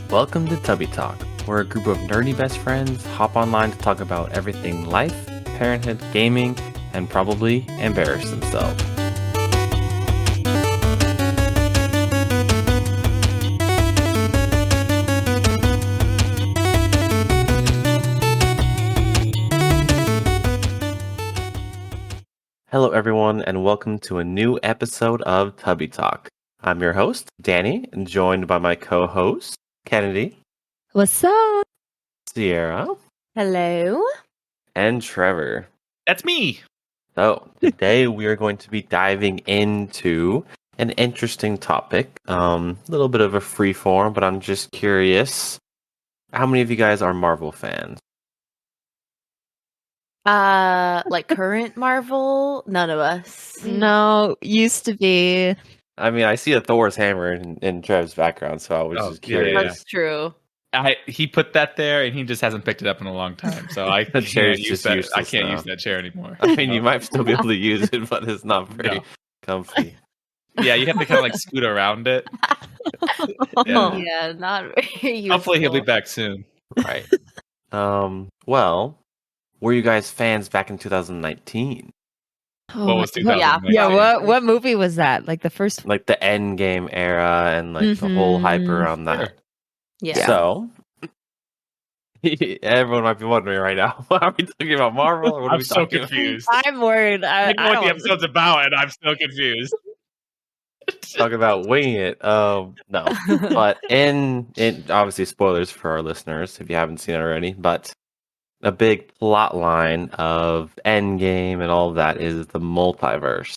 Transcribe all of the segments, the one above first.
Welcome to Tubbie Talk. We're a group of nerdy best friends hop online to talk about everything life, parenthood, gaming, and probably embarrass themselves. Hello everyone and welcome to a new episode of Tubbie Talk. I'm your host, Danny, and joined by my co-host, Kennedy. What's up? Sierra. Hello. And Trevor. That's me. So today we are going to be diving into an interesting topic. A little bit of a free form, but I'm just curious. How many of you guys are Marvel fans? Like current Marvel? None of us. No, used to be. I mean, I see a Thor's hammer in Trev's background, so I was just curious. Yeah. That's true. He put that there, and he just hasn't picked it up in a long time. So I The can't chair's use just that. I useless can't now. use that chair anymore. I mean, you might still be able to use it, but it's not very No. comfy. Yeah, you have to kind of like scoot around it. Oh. Yeah, not very useful. Hopefully, he'll be back soon. Right. Well, were you guys fans back in 2019? What was Yeah. 2019? Yeah, what movie was that? Like the first Like the Endgame era and like the whole hype around that. Sure. Yeah. So, everyone might be wondering right now, are we talking about Marvel or what are I'm we so talking about? confused. I'm worried. I know what the don't- episode's about, and I'm so confused. Talking about winging it. No. But in obviously spoilers for our listeners if you haven't seen it already, but a big plot line of Endgame and all of that is the multiverse.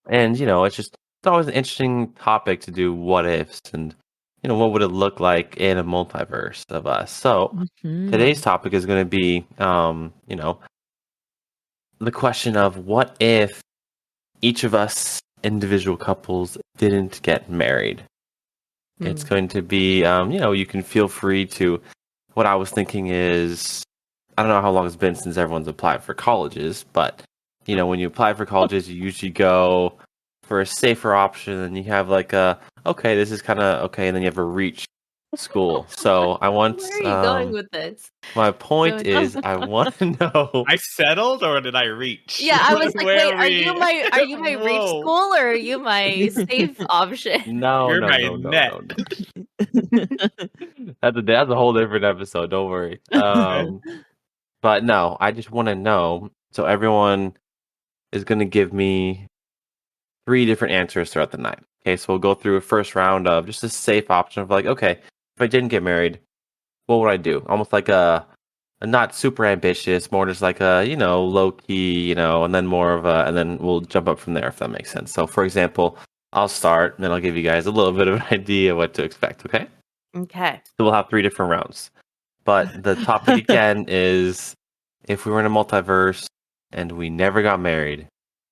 And it's always an interesting topic to do what ifs and what would it look like in a multiverse of us. So Mhm. today's topic is going to be the question of what if each of us individual couples didn't get married. It's going to be you can feel free to. What I was thinking is, I don't know how long it's been since everyone's applied for colleges, but when you apply for colleges, you usually go for a safer option, and you have like okay, this is kind of okay, and then you have a reach school. So I want. Where are you going with this? My point Going is, I want to know. I settled, or did I reach? Yeah, I was like, Where wait, are you my reach Whoa. school or are you my safe option? No, You're no, my no, no, net. no. That's a whole different episode. Don't worry. But no, I just want to know. So everyone is going to give me 3 different answers throughout the night. Okay, so we'll go through a first round of just a safe option of like, okay, if I didn't get married, what would I do? Almost like a not super ambitious, more just like a low key, and then more of a, and then we'll jump up from there if that makes sense. So for example, I'll start, and then I'll give you guys a little bit of an idea what to expect. Okay. Okay. So we'll have 3 different rounds. But the topic again is if we were in a multiverse and we never got married,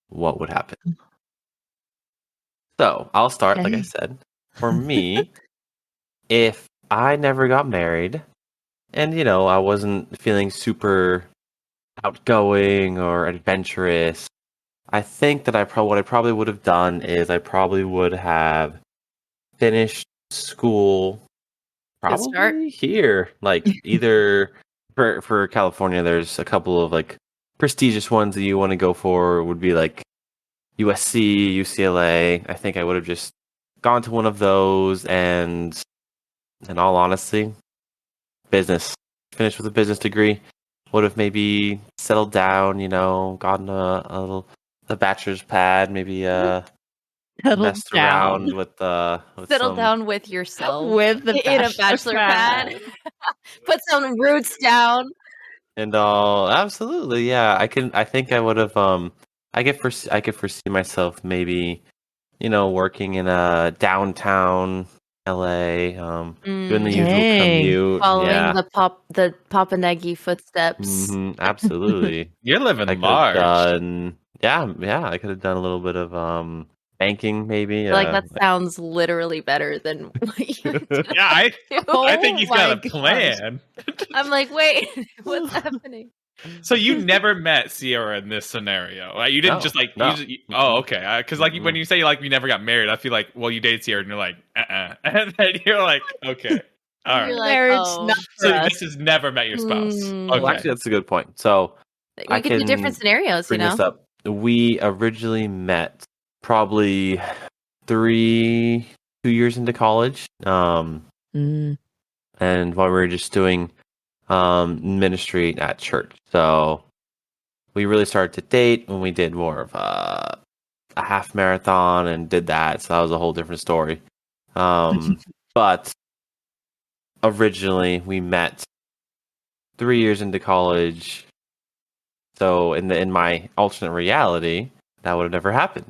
what would happen? So I'll start, like I Okay. said. For me, if I never got married and, I wasn't feeling super outgoing or adventurous, I think that what I probably would have done is I probably would have finished school Good start. probably here, like either for California, there's a couple of like prestigious ones that you want to go for. Would be like USC, UCLA. I think I would have just gone to one of those, and in all honesty, business. Finished with a business degree. Would have maybe settled down, gotten a bachelor's pad, maybe Settled messed around with Settle some, down with yourself. with the in a bachelor pad. Put some roots down. and all. Absolutely, yeah. I think I would have. I could foresee myself maybe, working in a downtown LA, doing the usual Dang. commute. Following Yeah. the Papanegi footsteps. Absolutely. You're living I could have large. done. Yeah. I could have done a little bit of banking, maybe. I feel like that sounds literally better than what you Yeah, I think he's got my a gosh. plan. I'm like, wait, what's happening? So you never met Sierra in this scenario, right? You didn't No, just like. no. Oh, okay. Because like Mm-mm. when you say like you never got married, I feel like you dated Sierra, and you're like, and then you're like, okay, all right. You're like, Marriage, oh. not for So us. this has never met your spouse. Mm. Okay. Well, actually, that's a good point. So We I could do different can scenarios, bring this up. We originally met probably 2 years into college. Mm. And while we were just doing ministry at church. So we really started to date when we did more of a half marathon and did that. So that was a whole different story. But originally we met 3 years into college. So in my alternate reality, that would have never happened.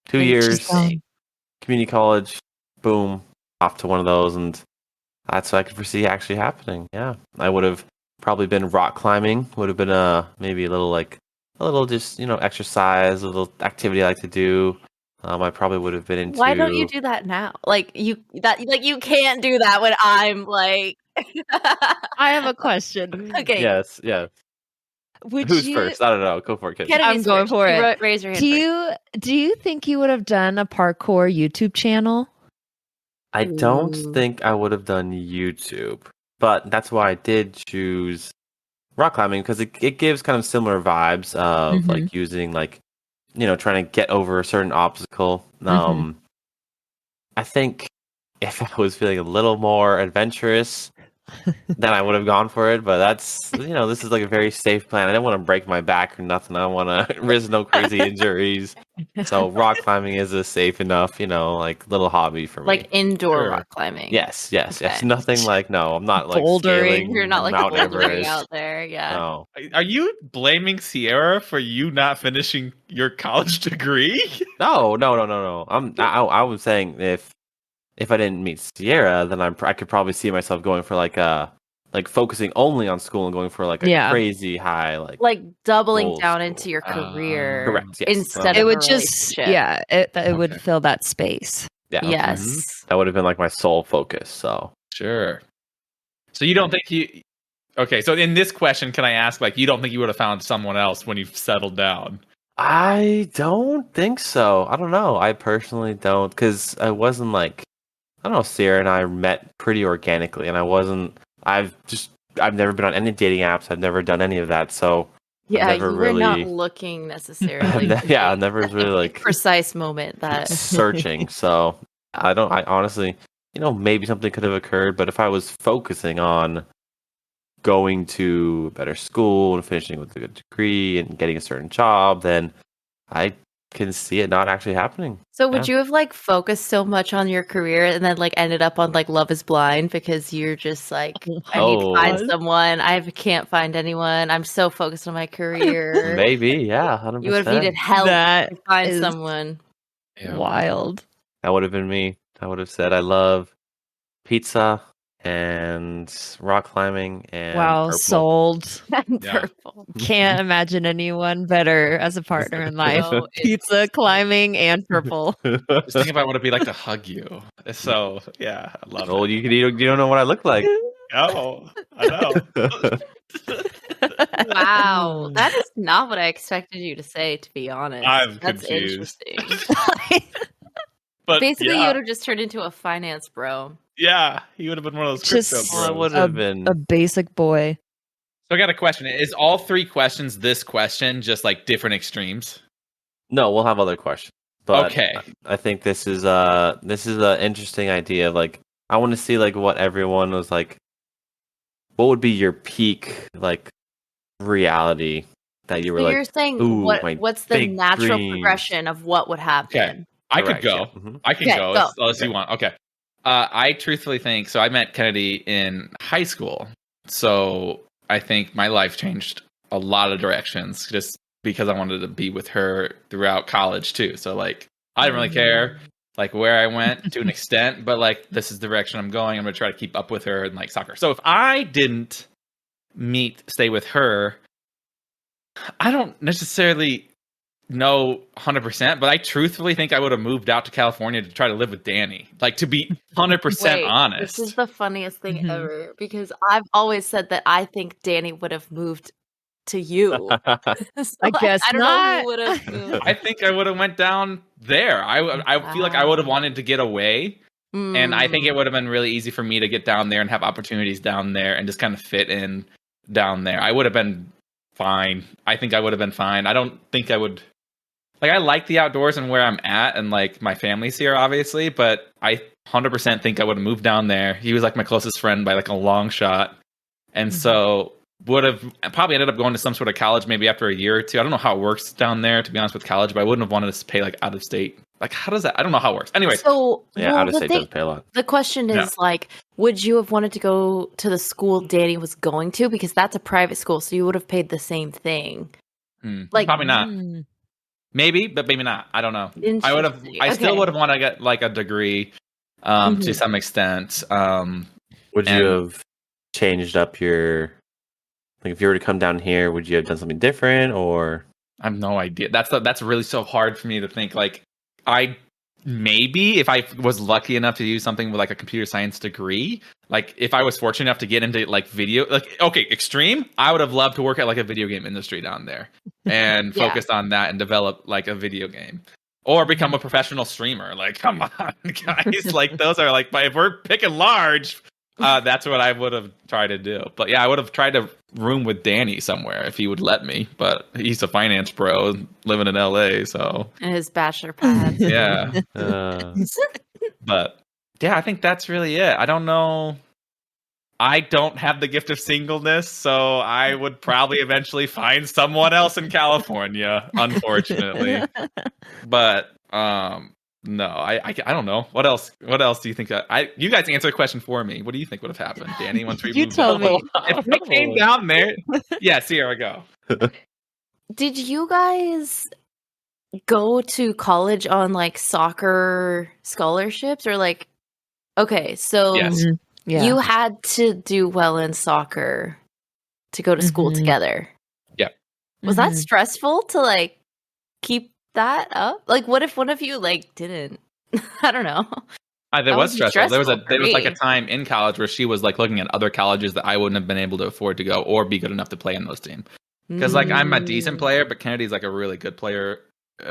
2 years, community college, boom, off to one of those, and that's what I could foresee actually happening. Yeah, I would have probably been rock climbing. Would have been maybe a little just exercise, a little activity I like to do. I probably would have been into. Why don't you do that now? Like you can't do that when I'm like. I have a question. Okay. Yes. Would Who's you? first? I don't know. Go for it, kid. Kennedy's I'm going first. for You it. raise your hand first. Do you think you would have done a parkour YouTube channel? I don't Ooh. think I would have done YouTube, but that's why I did choose rock climbing because it gives kind of similar vibes of like using trying to get over a certain obstacle. I think if I was feeling a little more adventurous, then I would have gone for it. But that's this is like a very safe plan. I didn't want to break my back or nothing. I don't want to risk no crazy injuries. So rock climbing is a safe enough, like little hobby for me. Like indoor Sure. rock climbing. Yes. Okay. Nothing like no. I'm not like Bouldering. scaling You're not like Mount bouldering Everest. out there. Yeah. No. Are you blaming Sierra for you not finishing your college degree? No. I was saying if I didn't meet Sierra, then I could probably see myself going for like focusing only on school and going for like a Yeah. crazy high Like doubling Goals. down into your career. Correct, yes. Instead It of would a just relationship. it would Okay. fill that space. yeah. Yes. That would have been like my sole focus. So Sure. So you don't think you? Okay. So in this question, can I ask, like, you don't think you would have found someone else when you've settled down? I don't think so. I don't know. I personally don't because I wasn't like I don't know. Sierra and I met pretty organically, and I've never been on any dating apps. I've never done any of that. So Yeah, never you were not really- looking necessarily. yeah, I never was really like precise moment that searching. So I honestly, maybe something could have occurred, but if I was focusing on going to a better school and finishing with a good degree and getting a certain job, then I can see it not actually happening. So would you have like focused so much on your career and then like ended up on like Love is Blind because you're just like I need to find someone. I can't find anyone. I'm so focused on my career. Maybe, yeah, 100%. You would have needed help That to find is someone. wild. That would have been me. I would have said I love pizza and rock climbing and Wow, purple. sold. And Yeah. purple. Can't imagine anyone better as a partner in life. No, it's- Pizza, climbing, and purple. Just think about what it'd be like to hug you. So yeah, I love Oh, it. you don't know what I look like. Oh, I know. Wow, that is not what I expected you to say. To be honest, I'm that's confused. interesting. But Basically, you yeah, would have just turned into a finance bro. yeah, he would have been one of those crypto Just Well, I bros. would have been. a basic boy. So I got a question. Is all three questions this question just like different extremes? No, we'll have other questions. But Okay. I think this is an interesting idea. Like, I want to see like what everyone was like. What would be your peak like reality that you were So like? you're saying "Ooh, my what's the big natural dreams." progression of what would happen? I could Correct, go. yeah. Mhm. I can Okay, go. go. Unless you want. Okay. I truthfully think so. I met Kennedy in high school, so I think my life changed a lot of directions just because I wanted to be with her throughout college too. So like, I didn't really care like where I went to an extent, but like this is the direction I'm going. I'm gonna try to keep up with her and like soccer. So if I didn't stay with her, I don't necessarily know 100%, but I truthfully think I would have moved out to California to try to live with Danny. Like, to be 100% Wait, honest. this is the funniest thing Mhm. ever because I've always said that I think Danny would have moved to you. So, I guess I don't not. know who would have moved. I think I would have went down there. I feel like I would have wanted to get away. And I think it would have been really easy for me to get down there and have opportunities down there and just kind of fit in down there. I would have been fine. I think I would have been fine. I don't think I would. Like, I like the outdoors and where I'm at, and like my family's here, obviously, but I 100% think I would have moved down there. He was like my closest friend by like a long shot. And so would have probably ended up going to some sort of college maybe after a year or two. I don't know how it works down there, to be honest, with college, but I wouldn't have wanted to pay like out of state. Like, how does that? I don't know how it works. Anyway. So, out of state does pay a lot. The question is like, would you have wanted to go to the school Danny was going to? Because that's a private school, so you would have paid the same thing. Like, probably not. Maybe, but maybe not. I don't know. I would have. I still would have wanted to get like a degree, to some extent. Would you have changed up your? Like, if you were to come down here, would you have done something different, or? I have no idea. That's really so hard for me to think. Like, maybe if I was lucky enough to do something with like a computer science degree, like if I was fortunate enough to get into like video, like extreme, I would have loved to work at like a video game industry down there and focus on that and develop like a video game or become a professional streamer. Like, come on, guys, like those are like, if we're picking large, that's what I would have tried to do. But yeah, I would have tried to room with Danny somewhere if he would let me. But he's a finance bro living in LA, so and his bachelor pad. Yeah. But yeah, I think that's really it. I don't know. I don't have the gift of singleness, so I would probably eventually find someone else in California, unfortunately. But no, I don't know. What else do you think? You guys answer the question for me. What do you think would have happened, Danny? Once we moved tell me. If I came down there, yes, here we go. Did you guys go to college on like soccer scholarships or like? Okay, so Yes. you had to do well in soccer to go to school together. Yeah. Was that stressful to like keep that up? Like, what if one of you like didn't? I don't know. There was stressful. There was like a me. time in college where she was like looking at other colleges that I wouldn't have been able to afford to go or be good enough to play in those teams. Because like I'm a decent player, but Kennedy's like a really good player.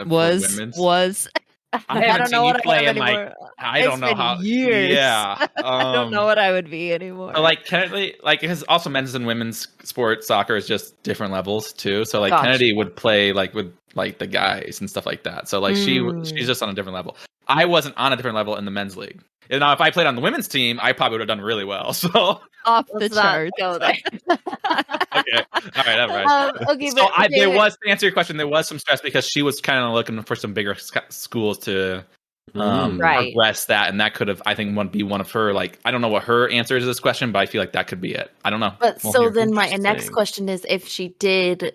Was. I haven't seen you play in anymore. like I don't know how years. Yeah, I don't know what I would be anymore. So like Kennedy, like because also men's and women's sports soccer is just different levels too. So like Kennedy would play like with like the guys and stuff like that. So like she's just on a different level. I wasn't on a different level in the men's league. And now if I played on the women's team, I probably would have done really well. So off the charts. Go there. Okay, all right. Okay, So but there was, to answer your question, there was some stress because she was kind of looking for some bigger schools to progress that, and that could have, I think, be one of her. Like, I don't know what her answer is to this question, but I feel like that could be it. I don't know. But so then my next question is, if she did,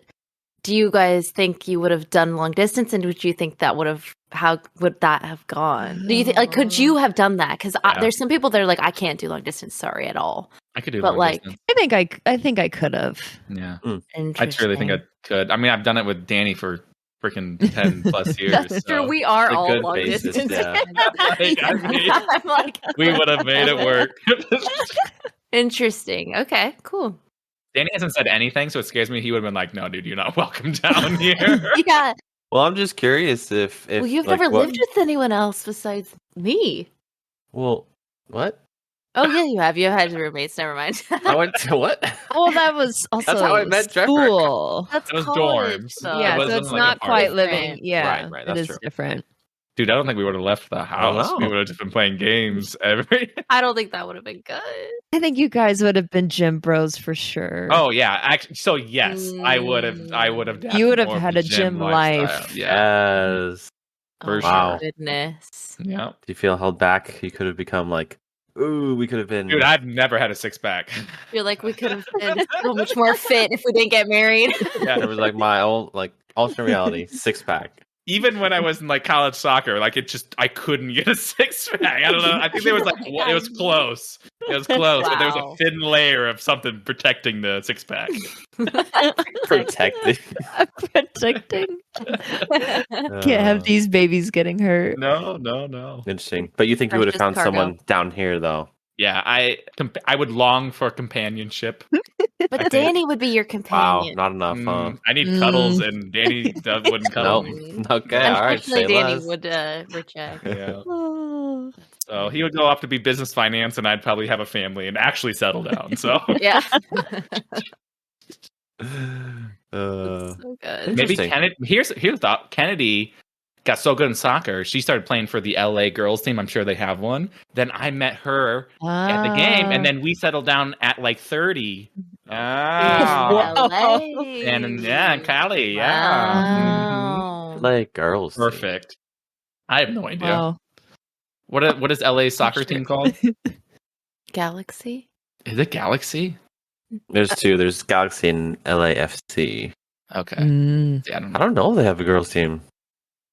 do you guys think you would have done long distance, and would you think that would have? How would that have gone? Do you think, like, could you have done that? Because there's some people that are like, I can't do long distance. Sorry, at all. I could do, but like, distance. I think I could have. Yeah, I truly think I could. I mean, I've done it with Danny for freaking 10 plus years. That's true. We are all long basis, distance. yeah. I'm like, we would have made it work. Interesting. Okay, cool. Danny hasn't said anything, so it scares me. He would have been like, "No, dude, you're not welcome down here." Yeah. Well, I'm just curious if well, you've like, never lived with anyone else besides me. Well, what? Oh yeah, you have. You had roommates. Never mind. I went to what? Oh, that was also That's how I met Trevor. school. That's It was college, dorms. though. Yeah, It so wasn't it's like not a quite party. living. Yeah, Right, it that's is true. different. Dude, I don't think we would have left the house. know. We would have just been playing games every. I don't think that would have been good. I think you guys would have been gym bros for sure. Oh yeah, actually, so yes, I would have. You would have had a gym life. Yeah, Yes. Oh, Wow. goodness. yeah. Do you feel held back? You could have become like, ooh, we could have been. Dude, I've never had a 6-pack. I feel like we could have been so much more fit if we didn't get married. Yeah, it was like my own like alternate reality 6-pack. Even when I was in like college soccer, like I couldn't get a 6-pack. I don't know. I think there was like it was close. It was close, but there was Wow. a thin layer of something protecting the 6-pack. Protected. Protecting. Can't have these babies getting hurt. No. Interesting. But you think you would have Precious found cargo. someone down here though? Yeah, I would long for companionship. But Danny would be your Wow, companion. not enough, huh? I need cuddles, and Danny wouldn't cuddle Nope. me. Okay, all right. Unfortunately, Say Danny less. would reject. Yeah. Oh. So he would go off to be business finance, and I'd probably have a family and actually settle down. So Yeah. Uh, So good. maybe Interesting. Kennedy. Here's the thought. Kennedy got so good in soccer, she started playing for the LA girls team. I'm sure they have one. Then I met her at the game, and then we settled down at like 30. Ah, Wow. LA. and yeah, Cali, yeah. Wow. like girls. team. Perfect. I have no idea. Wow. What is LA's soccer team called? Galaxy. Is it Galaxy? There's two. There's Galaxy and LAFC. Okay. Mm. Yeah, I don't I know. don't know if they have a girls team.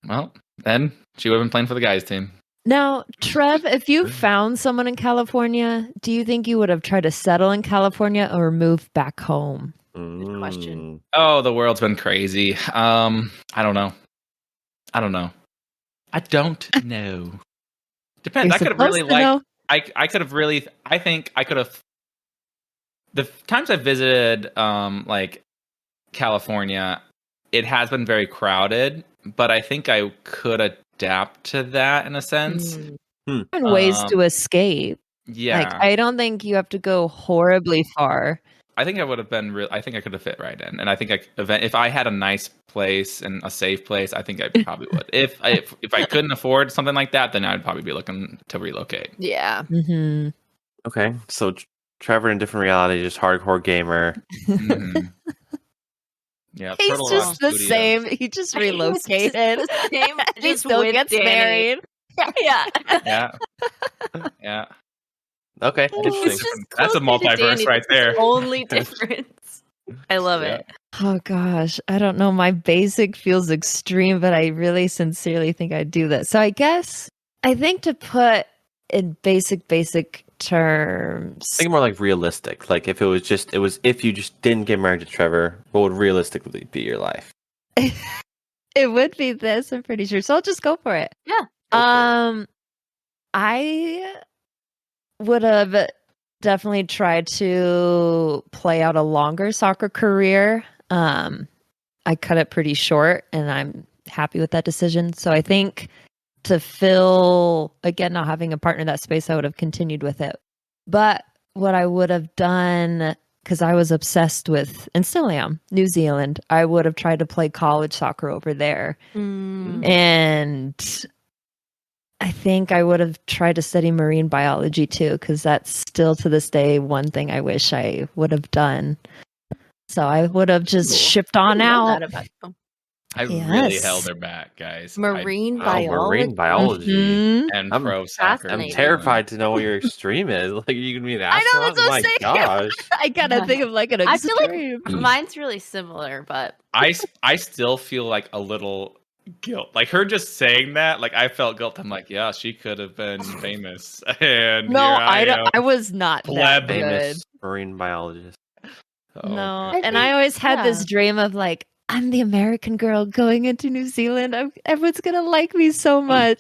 Well, then she would have been playing for the guys' team. Now, Trev, if you found someone in California, do you think you would have tried to settle in California or move back home? Good question. Mm. Oh, the world's been crazy. I don't know. I don't know. Depends. You're I could have really supposed to know. I could have really. I think I could have. The times I've visited, like California, it has been very crowded, but I think I could adapt to that in a sense. Mm. Different ways to escape. Yeah, Like, I don't think you have to go horribly far. I think I would have been real. I think I could have fit right in, and I think if I had a nice place and a safe place, I think I probably would. If I couldn't afford something like that, then I'd probably be looking to relocate. Yeah. Mm-hmm. Okay, so Trevor in different reality, just hardcore gamer. Mhm. Yeah, He's Turtle just Rock the Studios. same. He just relocated. The same, He just still with gets Danny. married. Yeah. Yeah, yeah. Okay, It's interesting. just That's a closer to multiverse Danny. right That's the there. only difference. I love Yeah. it. Oh gosh, I don't know. My basic feels extreme, but I really sincerely think I'd do that. So I guess I think to put in basic terms. Think more like realistic. Like if if you just didn't get married to Trevor, what would realistically be your life? It would be this, I'm pretty sure. So I'll just go for it. Yeah. Go for I would have definitely tried to play out a longer soccer career. I cut it pretty short and I'm happy with that decision. So I think to fill, again, not having a partner in that space, I would have continued with it. But what I would have done, because I was obsessed with, and still am, New Zealand, I would have tried to play college soccer over there. Mm. And I think I would have tried to study marine biology too, because that's still to this day one thing I wish I would have done. So I would have just Cool. shipped on I love out. that about you. I really Yes. held her back, guys. Marine Oh, biology. marine biology. Mhm. And I'm- pro soccer. I'm Fascinating. terrified to know what your extreme is. Like you can be an I know, astronaut. that's what I'm My saying. gosh. I gotta think of like an I feel like extreme. mine's really similar, but I still feel like a little guilt. Like her just saying that, like I felt guilt. I'm like, yeah, she could have been famous. And No, here I I don't. am. I was not that Pleb. good. Famous marine biologist. Oh, No, I and I think- always had yeah. this dream of like, I'm the American girl going into New Zealand. Everyone's gonna like me so much.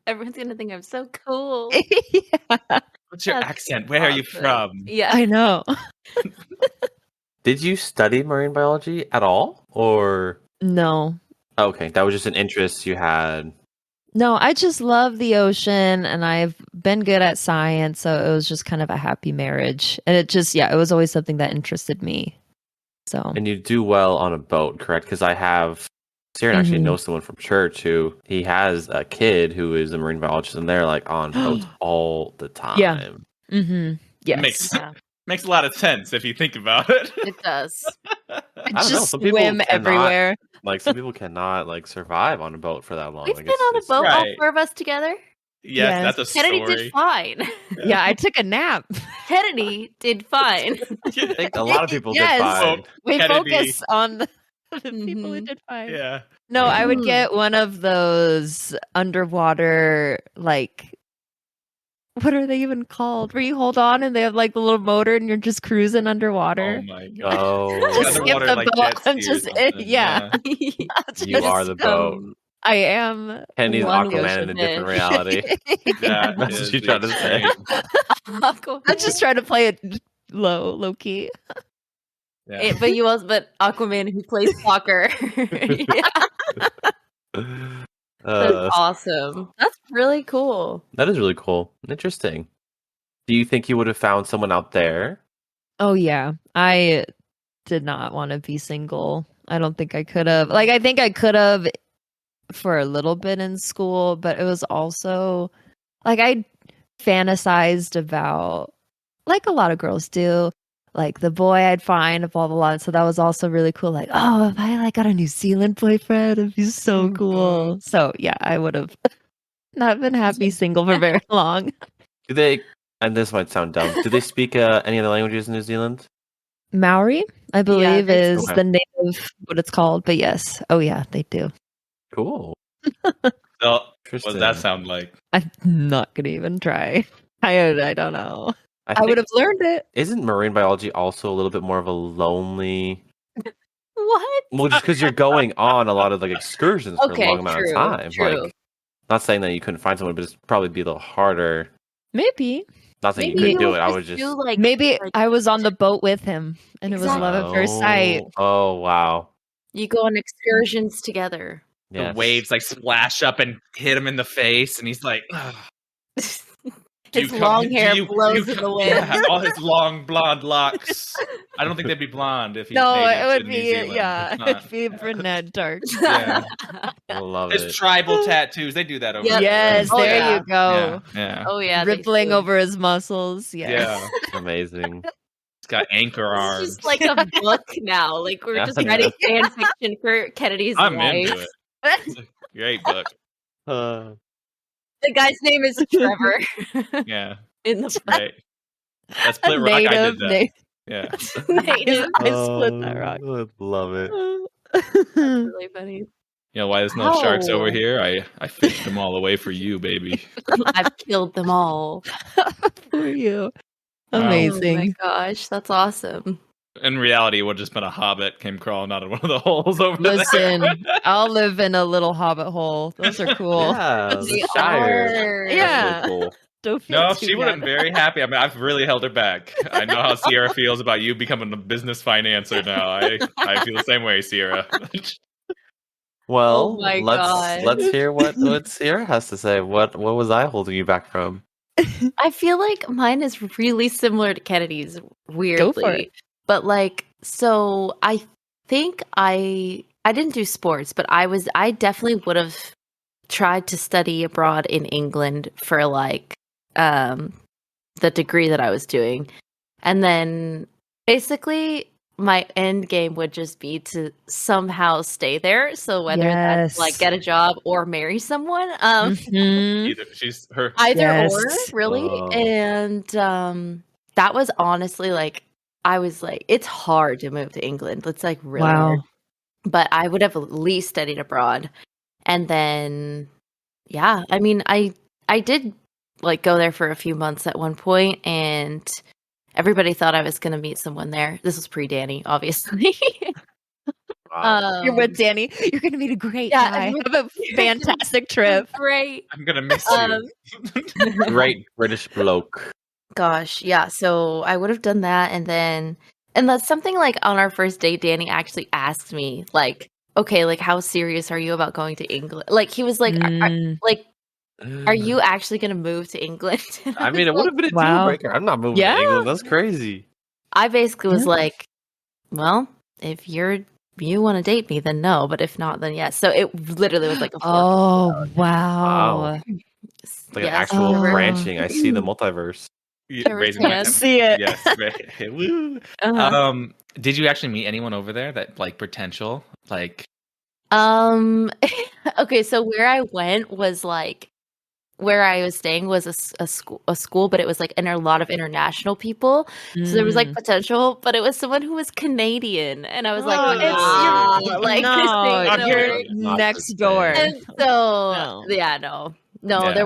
everyone's gonna think I'm so cool. Yeah, What's your That's accent? Where are you awesome. from? Yeah. I know. Did you study marine biology at all? Or No, okay, that was just an interest you had. no, I just love the ocean, and I've been good at science, so it was just kind of a happy marriage. And it just, yeah, it was always something that interested me. So And you do well on a boat, correct? Because I have Siren actually Mhm. knows someone from church who he has a kid who is a marine biologist, and they're like on boats all the time. Yeah. Yes, Makes a lot of sense if you think about it. It does. I don't know, just some people swim cannot- everywhere. Like some people cannot like survive on a boat for that long. We've Like, been on a it's- boat, all Right. four of us together. Yes, Yes. that's a Kennedy story. did fine. Yeah, I took a nap. Kennedy did fine. I think a lot of people Yes. get fine. We Kennedy. focus on the people who Mhm. did fine. Yeah. No, I would Mhm. get one of those underwater, like, what are they even called? Where you hold on and they have like the little motor and you're just cruising Oh underwater. my god. Oh, Just skip Underwater, the like, boat jet and ski or just something, yeah. you are the boat. I am. Kenny's One Aquaman in a ocean different fish. reality. That That's is what you tried to say. extreme. I just try to play it low key. Yeah. But Aquaman who plays soccer. That's awesome. That's really cool. That is really cool. Interesting. Do you think you would have found someone out there? Oh yeah, I did not want to be single. I don't think I could have. Like, I think I could have for a little bit in school, but it was also like I fantasized about, like a lot of girls do, like the boy I'd find, blah blah blah. So that was also really cool. Like, oh, if I got a New Zealand boyfriend, it'd be so cool. So yeah, I would have not been happy single for very long. Do they? And this might sound dumb. Do they speak any other languages in New Zealand? Maori, I believe, is Okay. the name of what it's called. But yes, oh yeah, they do. Cool. So, what does that sound like? I'm not gonna even try. I don't know. I think- would have learned it. Isn't marine biology also a little bit more of a lonely? What? Well, just because you're going on a lot of like excursions for Okay, a long amount true, of time. true. Like, not saying that you couldn't find someone, but it's probably be a little harder. Maybe. Not saying Maybe you couldn't do you it. I would would just. do, like, Maybe like, I was on the boat with him, and it was love at first sight. Oh wow. you go on excursions together. The Yes. waves like splash up and hit him in the face, and he's like, "Ugh." His long hair blows in the wind. Yeah, all his long blonde locks. I don't think they'd be blonde if he's No, native it would to New be Zealand. yeah, It's not. it'd be brunette dark. Yeah. I love His it. tribal tattoos, they do that over Yep. there. Yes, Oh, there yeah. you go. Yeah. Oh yeah, they Rippling do. over his muscles. Yes. Yeah. Amazing. He's got anchor It's arms. just like a book now. Like we're just Yeah. writing fan fiction for Kennedy's I'm life. into it. It's a great book. Uh, The guy's name is Trevor. Yeah. In the book. Right. That split rock, I did that. Yeah. Native. I split that rock. I love it. Really funny. You know why there's no sharks over Ow. here? I fished them all away for you, baby. I've killed them all. For you. Wow. Oh my Amazing. gosh, that's awesome. In reality, it would have just been a hobbit came crawling out of one of the holes over there. Listen, I'll live in a little hobbit hole. Those are cool. Yeah, They the Shire. are. That's Yeah. really cool. Don't feel No, too she would have bad. been very happy. I mean, I've really held her back. I know how Sierra feels about you becoming a business financer now. I feel the same way, Sierra. Well, Oh my let's God. hear what Sierra has to say. What was I holding you back from? I feel like mine is really similar to Kennedy's, weirdly. Go for it. But like, so I think I didn't do sports, but I definitely would have tried to study abroad in England for like the degree that I was doing. And then basically my end game would just be to somehow stay there. So whether that's like Yes. get a job or marry someone. Mhm. Either she's her. Either Yes. or, really. Oh. And that was honestly like, I was like, it's hard to move to England. It's like really hard. Wow. But I would have at least studied abroad. And then, yeah, I mean, I did like go there for a few months at one point, and everybody thought I was going to meet someone there. This was pre-Danny, obviously. Wow. You're with Danny. You're gonna meet a great Yeah, guy. I'm Have a fantastic trip. Great. I'm gonna miss you. Great British bloke. Gosh, yeah. So I would have done that, and that's something like on our first date, Danny actually asked me, like, okay, like how serious are you about going to England? Like he was like, are you actually gonna move to England? And I mean, it was would have been a Wow. deal breaker. I'm not moving Yeah. to England. That's crazy. I basically was Yeah. like, well, if you want to date me, then no, but if not, then yes. So it literally was like a Oh wow. Wow. It's like yes. an actual Oh. branching. I see the multiverse. Yeah, Every raising my chance. hand. See it. Yes. Woo. Uh-huh. Did you actually meet anyone over there that like potential? Like Okay, so where I went was like where I was staying was a school, but it was like a lot of international people. So there was like potential, but it was someone who was Canadian, and I was like, Oh, it's like no, this thing, you're Not next the same. door. and so No. yeah, no, Yeah. there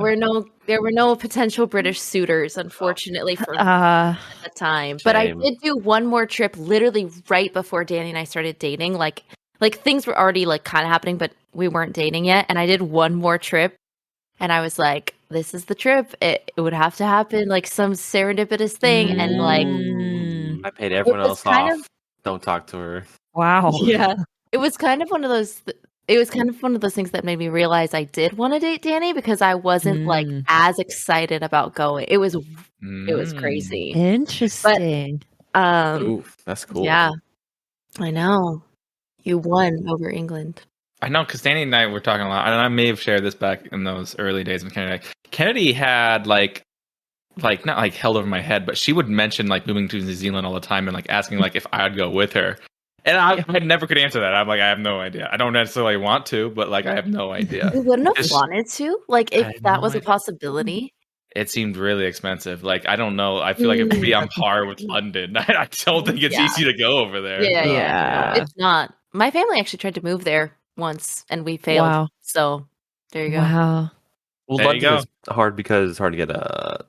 were no potential British suitors, unfortunately, for the time. But I Shame. did do one more trip, literally right before Danny and I started dating. Like things were already like kind of happening, but we weren't dating yet. And I did one more trip. And I was like, this is the trip. It would have to happen, like some serendipitous thing. And like, I paid everyone else off. Don't talk to her. Wow. Yeah. It was kind of one of those things that made me realize I did want to date Danny because I wasn't like as excited about going. It was crazy. Interesting. Ooh, that's cool. Yeah. I know. You won over England. I know, because Danny and I were talking a lot, and I may have shared this back in those early days with Kennedy. Kennedy had like not like held over my head, but she would mention like moving to New Zealand all the time and like asking like if I'd go with her. And I never could answer that. I'm like, I have no idea. I don't necessarily want to, but like I have no idea. You wouldn't have wanted to? Like if that was a possibility? It seemed really expensive. Like, I don't know. I feel like it would be on par with London. I don't think it's easy to go over there. Yeah. It's not. My family actually tried to move there once and we failed. Wow. So there you go. Wow. Well, There you London go. is hard because it's hard to get a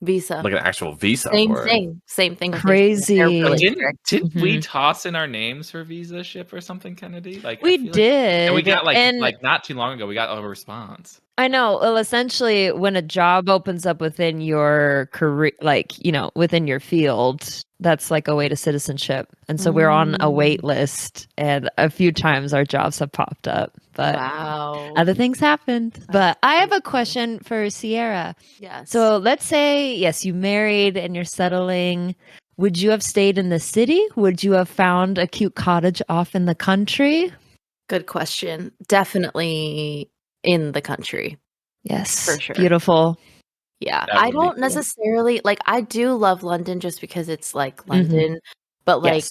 Visa. like an actual visa. Same for it. thing. Same thing. with Crazy. They're really Didn't Mm-hmm. we toss in our names for visa ship or something, Kennedy? Like We I feel did. and we got and like not too long ago. We got a response. I know. Well, essentially, when a job opens up within your career, like, within your field, that's like a way to citizenship. And so we're on a wait list, and a few times our jobs have popped up. But wow. other things happened. But I have a question for Sierra. Yes. So let's say, yes, you married and you're settling. Would you have stayed in the city? Would you have found a cute cottage off in the country? Good question. Definitely in the country. Yes. For sure. Beautiful. Yeah. That I would be don't cool. necessarily like I do love London just because it's like London, but like Yes.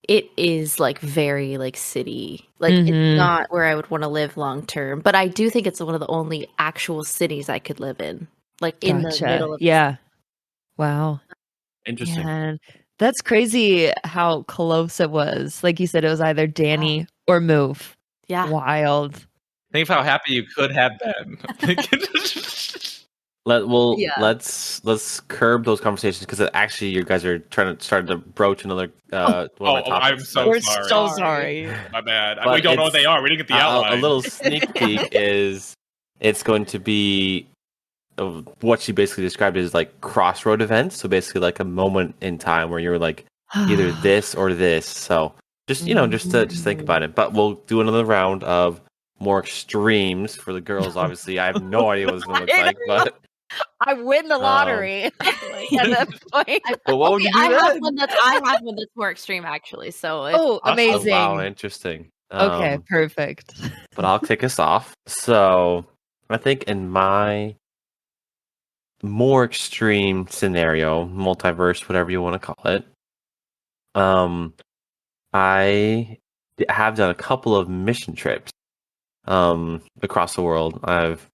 it is like very like city. Like Mhm. it's not where I would want to live long term, but I do think it's one of the only actual cities I could live in. Like in the middle of Yeah. Wow. Interesting. Yeah. That's crazy how close it was. Like you said, it was either Danny or move. Yeah. Wild. Think of how happy you could have been. Let's curb those conversations because actually you guys are starting to broach another one of my topics. I'm so We're sorry. so sorry. My bad. But We don't know what it's- they are. We didn't get the outline. A little sneak peek is it's going to be what she basically described as like crossroad events. So basically like a moment in time where you're like either this or this. So just just think about it. But we'll do another round of more extremes for the girls. Obviously, I have no idea what it's going to look like, but I win the lottery at that point. but what would you do I have then? one that's more extreme actually. So if, Oh, Awesome. amazing. Wow, interesting. Okay, perfect. But I'll kick us off. So I think in my more extreme scenario, multiverse, whatever you want to call it, I have done a couple of mission trips across the world. I've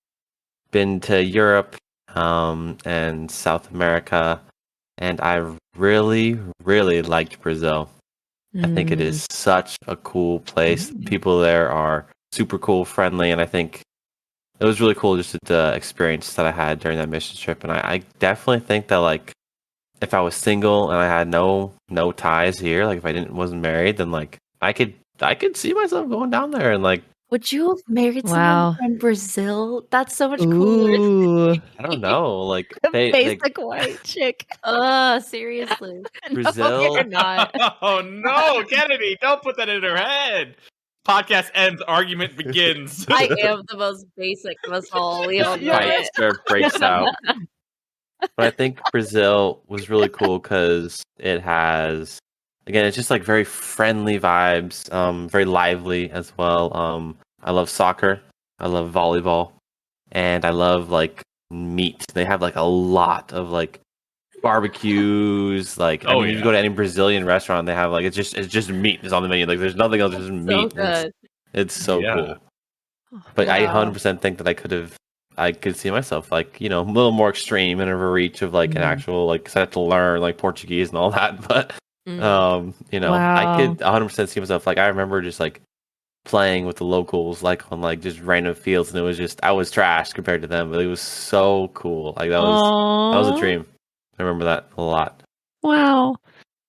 been to Europe and South America, and I've really, really liked Brazil. I think it is such a cool place. People there are super cool, friendly, and I think it was really cool just the experience that I had during that mission trip. And I definitely think that like if I was single and I had no ties here, like if I wasn't married, then like I could see myself going down there and like would you have married Wow. someone from Brazil? That's so much cooler. Ooh. I don't know, like The they basic white chick. Seriously. Brazil. No, you're not. Oh no, Kennedy! Don't put that in her head. Podcast ends. Argument begins. I am the most basic of us all. We all know Fight it. breaks out. But I think Brazil was really cool because it has, again, it's just like very friendly vibes, very lively as well. I love soccer, I love volleyball, and I love like meat. They have like a lot of like barbecues. Like I mean, if you go to any Brazilian restaurant, they have like it's just meat is on the menu. Like there's nothing else, just meat. Good. It's so cool. But I 100% think that I could see myself like, a little more extreme and over reach of like an actual, like, 'cause I had to learn like Portuguese and all that. But, Wow. I could 100% see myself. Like, I remember just like playing with the locals, like on like just random fields. And it was just, I was trash compared to them, but it was so cool. Like that was a dream. I remember that a lot. Wow.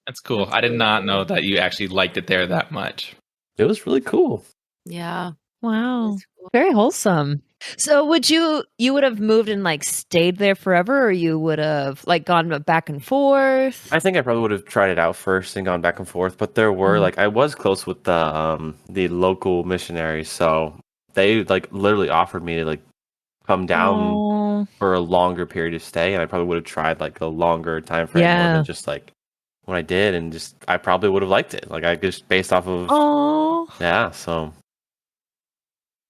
That's cool. I did not know that you actually liked it there that much. It was really cool. Yeah. Wow. That's cool. Very wholesome. So would you would have moved and like stayed there forever, or you would have like gone back and forth? I think I probably would have tried it out first and gone back and forth. But there were like I was close with the local missionaries, so they like literally offered me to like come down for a longer period of stay, and I probably would have tried like a longer time frame more than just like what I did, and just I probably would have liked it. Like I just based off of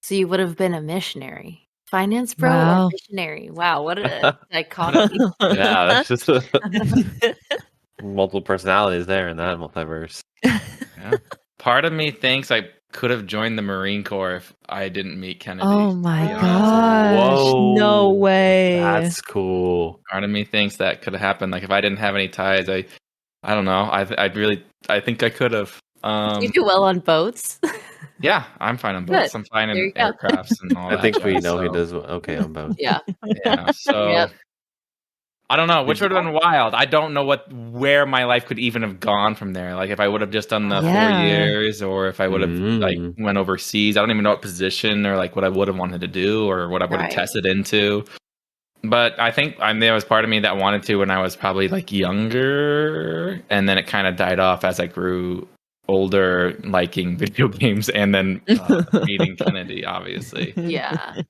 so you would have been a missionary, finance pro or missionary. Wow, what a dichotomy. Yeah, that's just multiple personalities there in that multiverse. Yeah. Part of me thinks I could have joined the Marine Corps if I didn't meet Kennedy. Oh my gosh. Whoa. No way. That's cool. Part of me thinks that could have happened. Like if I didn't have any ties, I don't know. I think I could have. You do well on boats. Yeah, I'm fine on boats. I'm fine in aircrafts and all that. I think we know he does okay on boats. Yeah. So I don't know, which would have been wild. I don't know where my life could even have gone from there. Like if I would have just done the 4 years, or if I would have like went overseas. I don't even know what position or like what I would have wanted to do or what I would have tested into. But I think there was part of me that wanted to when I was probably like younger, and then it kind of died off as I grew older, liking video games, and then meeting Kennedy, obviously. Yeah.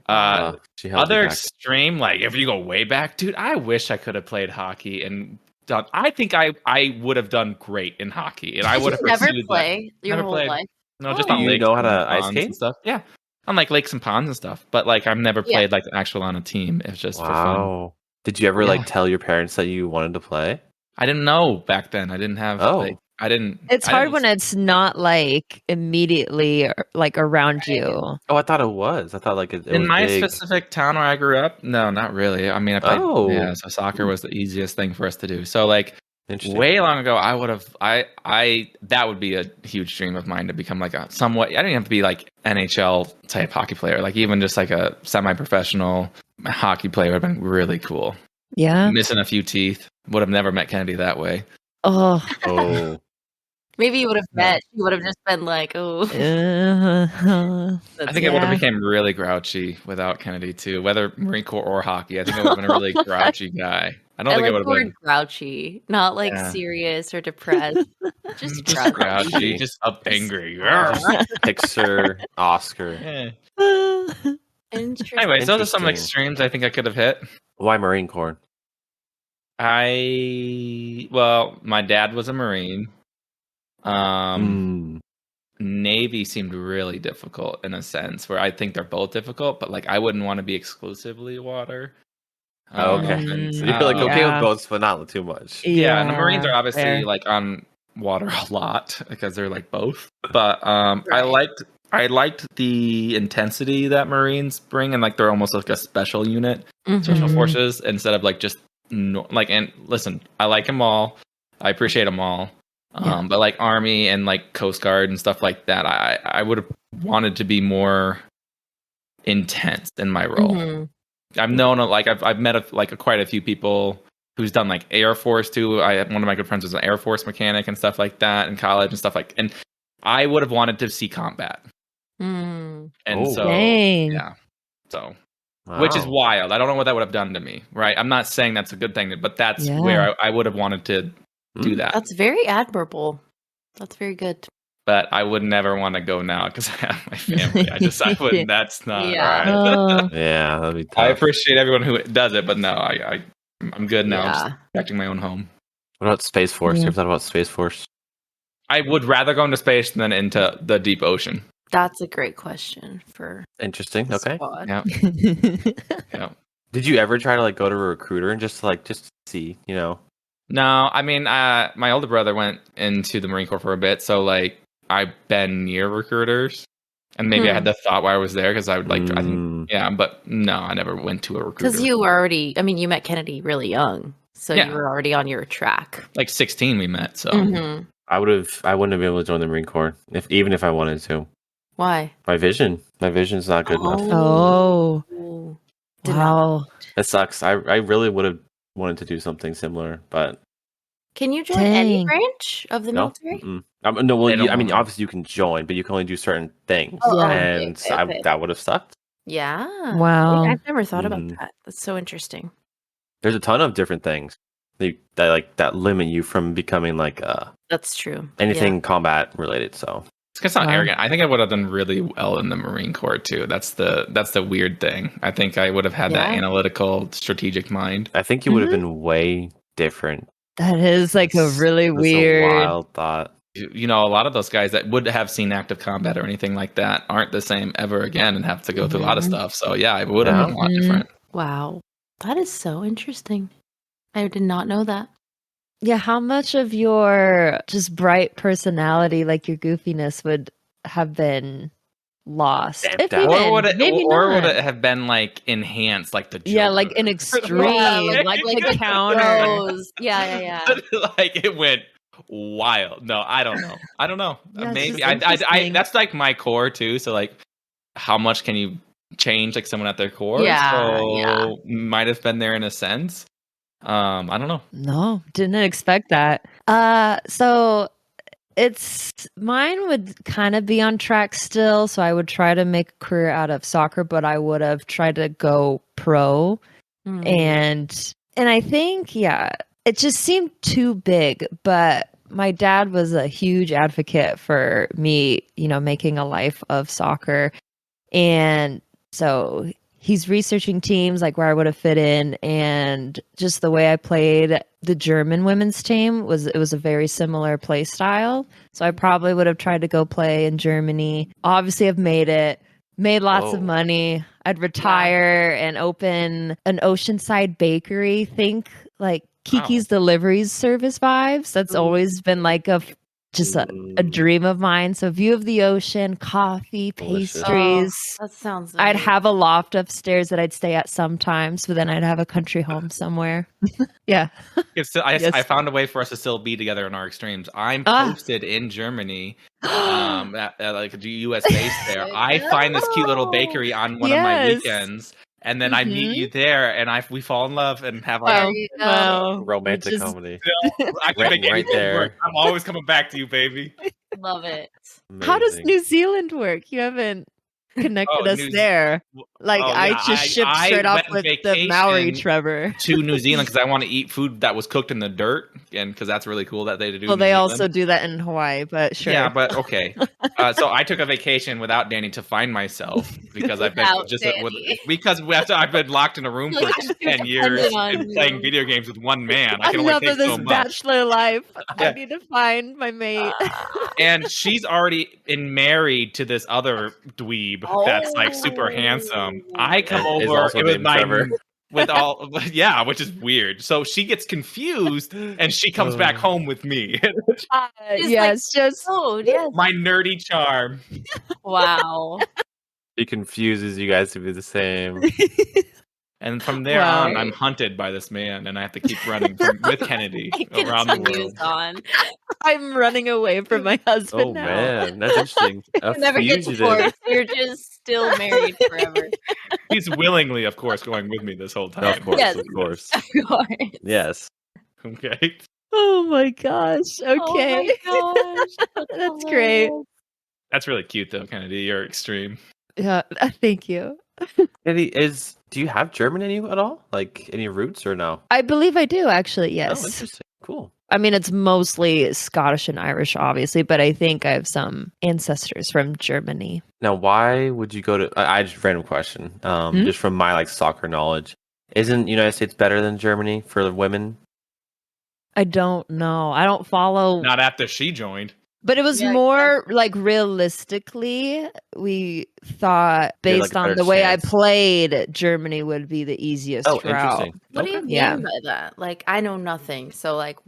Other extreme, like if you go way back, dude, I wish I could have played hockey and done. I think I would have done great in hockey, and I would have never play your whole life. No, just on lakes. You know how to ice skate and stuff. Yeah, on like lakes and ponds and stuff. But like I've never played like actual on a team. It's just for fun. Did you ever like tell your parents that you wanted to play? I didn't know back then. I didn't have. I didn't. It's hard when it's not like immediately like around you. Oh, I thought it was. I thought like it in was my big. specific town where I grew up. No, not really. I mean, I played. So soccer was the easiest thing for us to do. So like way long ago, I would have. That would be a huge dream of mine to become like a somewhat. I didn't have to be like NHL type hockey player. Like even just like a semi-professional hockey player would have been really cool. Yeah, missing a few teeth. Would have never met Kennedy that way. Oh. Maybe you would have met. You would have just been like, "Oh." I think I would have became really grouchy without Kennedy too. Whether Marine Corps or hockey, I think I would have been a really grouchy guy. I don't think I would have been grouchy, not like serious or depressed. just grouchy, just up angry. Pixar, Oscar. Anyways, those are some extremes I think I could have hit. Why Marine Corps? My dad was a Marine. Navy seemed really difficult in a sense where I think they're both difficult, but like I wouldn't want to be exclusively water. Okay. So you're like okay with boats, but not too much. Yeah, and the Marines are obviously like on water a lot because they're like both. But I liked the intensity that Marines bring, and like they're almost like a special unit, special forces, instead of like just and listen, I like them all. I appreciate them all. But like Army and like Coast Guard and stuff like that, I would have wanted to be more intense in my role. I've known I've met quite a few people who's done like Air Force too. One of my good friends was an Air Force mechanic and stuff like that in college and stuff and I would have wanted to see combat. And which is wild. I don't know what that would have done to me, right? I'm not saying that's a good thing, but that's where I would have wanted to do that. That's very admirable. That's very good. But I would never want to go now because I have my family. I wouldn't. That's not right. Yeah, that'd be tough. I appreciate everyone who does it, but no, I'm good now. I'm just protecting my own home. What about Space Force? You ever thought about Space Force? I would rather go into space than into the deep ocean. That's a great question for interesting. Okay. Yeah. Yeah. Did you ever try to like go to a recruiter and just see, you know? No, I mean, my older brother went into the Marine Corps for a bit, so like I've been near recruiters, and maybe I had the thought while I was there because I would like, I think, but no, I never went to a recruiter. Because you were already, I mean, you met Kennedy really young, so you were already on your track. Like 16, we met, so I wouldn't have been able to join the Marine Corps even if I wanted to. Why? My vision's not good enough. Oh, wow, that sucks. I really would have wanted to do something similar, but can you join any branch of the military? No, well, I mean, obviously you can join, but you can only do certain things, that would have sucked. Yeah. Wow. I've never thought about Mhm. that. That's so interesting. There's a ton of different things that limit you from becoming like That's true. anything combat related. So It's not Wow. arrogant. I think I would have done really well in the Marine Corps too. That's the weird thing. I think I would have had that Yeah. analytical, strategic mind. I think you would have been way different. That is like a really That's weird. a wild thought. You know, a lot of those guys that would have seen active combat or anything like that aren't the same ever again and have to go through a lot of stuff. So yeah, it would have been a lot different. Wow. That is so interesting. I did not know that. Yeah, how much of your just bright personality, like your goofiness, would have been lost? Damped If down. even, Or would it, maybe or not. would it have been like enhanced, like the Joker? Yeah, like an extreme, like the counter. Gross. Yeah. Like it went wild. No, I don't know. Yeah, it's Maybe just I interesting. that's like my core too. So like, how much can you change like someone at their core? Yeah, So yeah. might have been there in a sense. I don't know. No, didn't expect that. So it's mine would kind of be on track still. So I would try to make a career out of soccer, but I would have tried to go pro. Mm. And I think, yeah, it just seemed too big, but my dad was a huge advocate for me, making a life of soccer. And so he's researching teams like where I would have fit in, and just the way I played the German women's team was a very similar play style. So I probably would have tried to go play in Germany. Obviously I've made lots of money. I'd retire and open an oceanside bakery. Think like Kiki's Deliveries service vibes. That's always been like a dream of mine. So view of the ocean, coffee, Delicious. pastries. That sounds I'd nice. have a loft upstairs that I'd stay at sometimes, but then I'd have a country home somewhere. Yeah. I found a way for us to still be together in our extremes. I'm posted in Germany, at like a U.S. base there. I find this cute little bakery on one of my weekends, and then I meet you there, and we fall in love and have like There you go. Romantic comedy. I can make right anything there. work. I'm always coming back to you, baby. Love it. How does Amazing. New Zealand work? You haven't connected us there. Like I just shipped straight off went with the Maori vacation Trevor. to New Zealand because I want to eat food that was cooked in the dirt, and because that's really cool that they do. Well, in they New also Zealand. do that in Hawaii, but sure. Yeah, but okay. So I took a vacation without Danny to find myself because I've been I've been locked in a room for 10 years and playing video games with one man. I can only Enough take of this so much. bachelor life. Yeah. I need to find my mate. And she's already been married to this other dweeb that's like super handsome. I come And is over also with named Trevor. which is weird. So she gets confused and she comes back home with me. Yes, just Yes. My nerdy charm. Wow. She confuses you guys to be the same. And from there on, I'm hunted by this man, and I have to keep running with Kennedy around the world. I'm running away from my husband Oh now. man, that's interesting. A Never get fugitive. divorced. You're just still married forever. He's willingly, of course, going with me this whole time. Of course, Yes. of course. Of course. Yes. Okay. Oh my gosh. Okay. Oh my gosh. That's great. That's really cute, though, Kennedy. You're extreme. Yeah, thank you. Do you have German in you at all? Like any roots or no? I believe I do actually, Oh, yes. interesting. Cool. I mean, it's mostly Scottish and Irish, obviously, but I think I have some ancestors from Germany. Now, why would you go to? I just random question. Just from my like soccer knowledge, isn't United States better than Germany for women? I don't know. I don't follow. Not after she joined. But it was Yeah, more like realistically, we thought They had, based like, a on the better way chance. I played, Germany would be the easiest Oh, route. interesting. What do you mean Yeah. by that? Like, I know nothing. So, like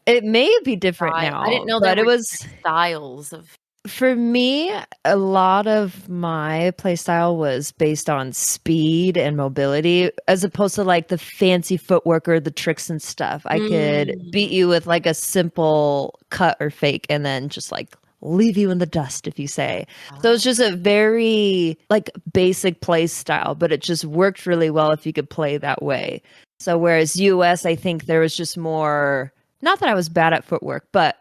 It may be different now. I didn't know but there it were was styles of. for me. A lot of my play style was based on speed and mobility, as opposed to like the fancy footwork or the tricks and stuff. I could beat you with like a simple cut or fake, and then just like leave you in the dust if you say. So it's just a very like basic play style, but it just worked really well if you could play that way. So whereas US, I think there was just more, not that I was bad at footwork, but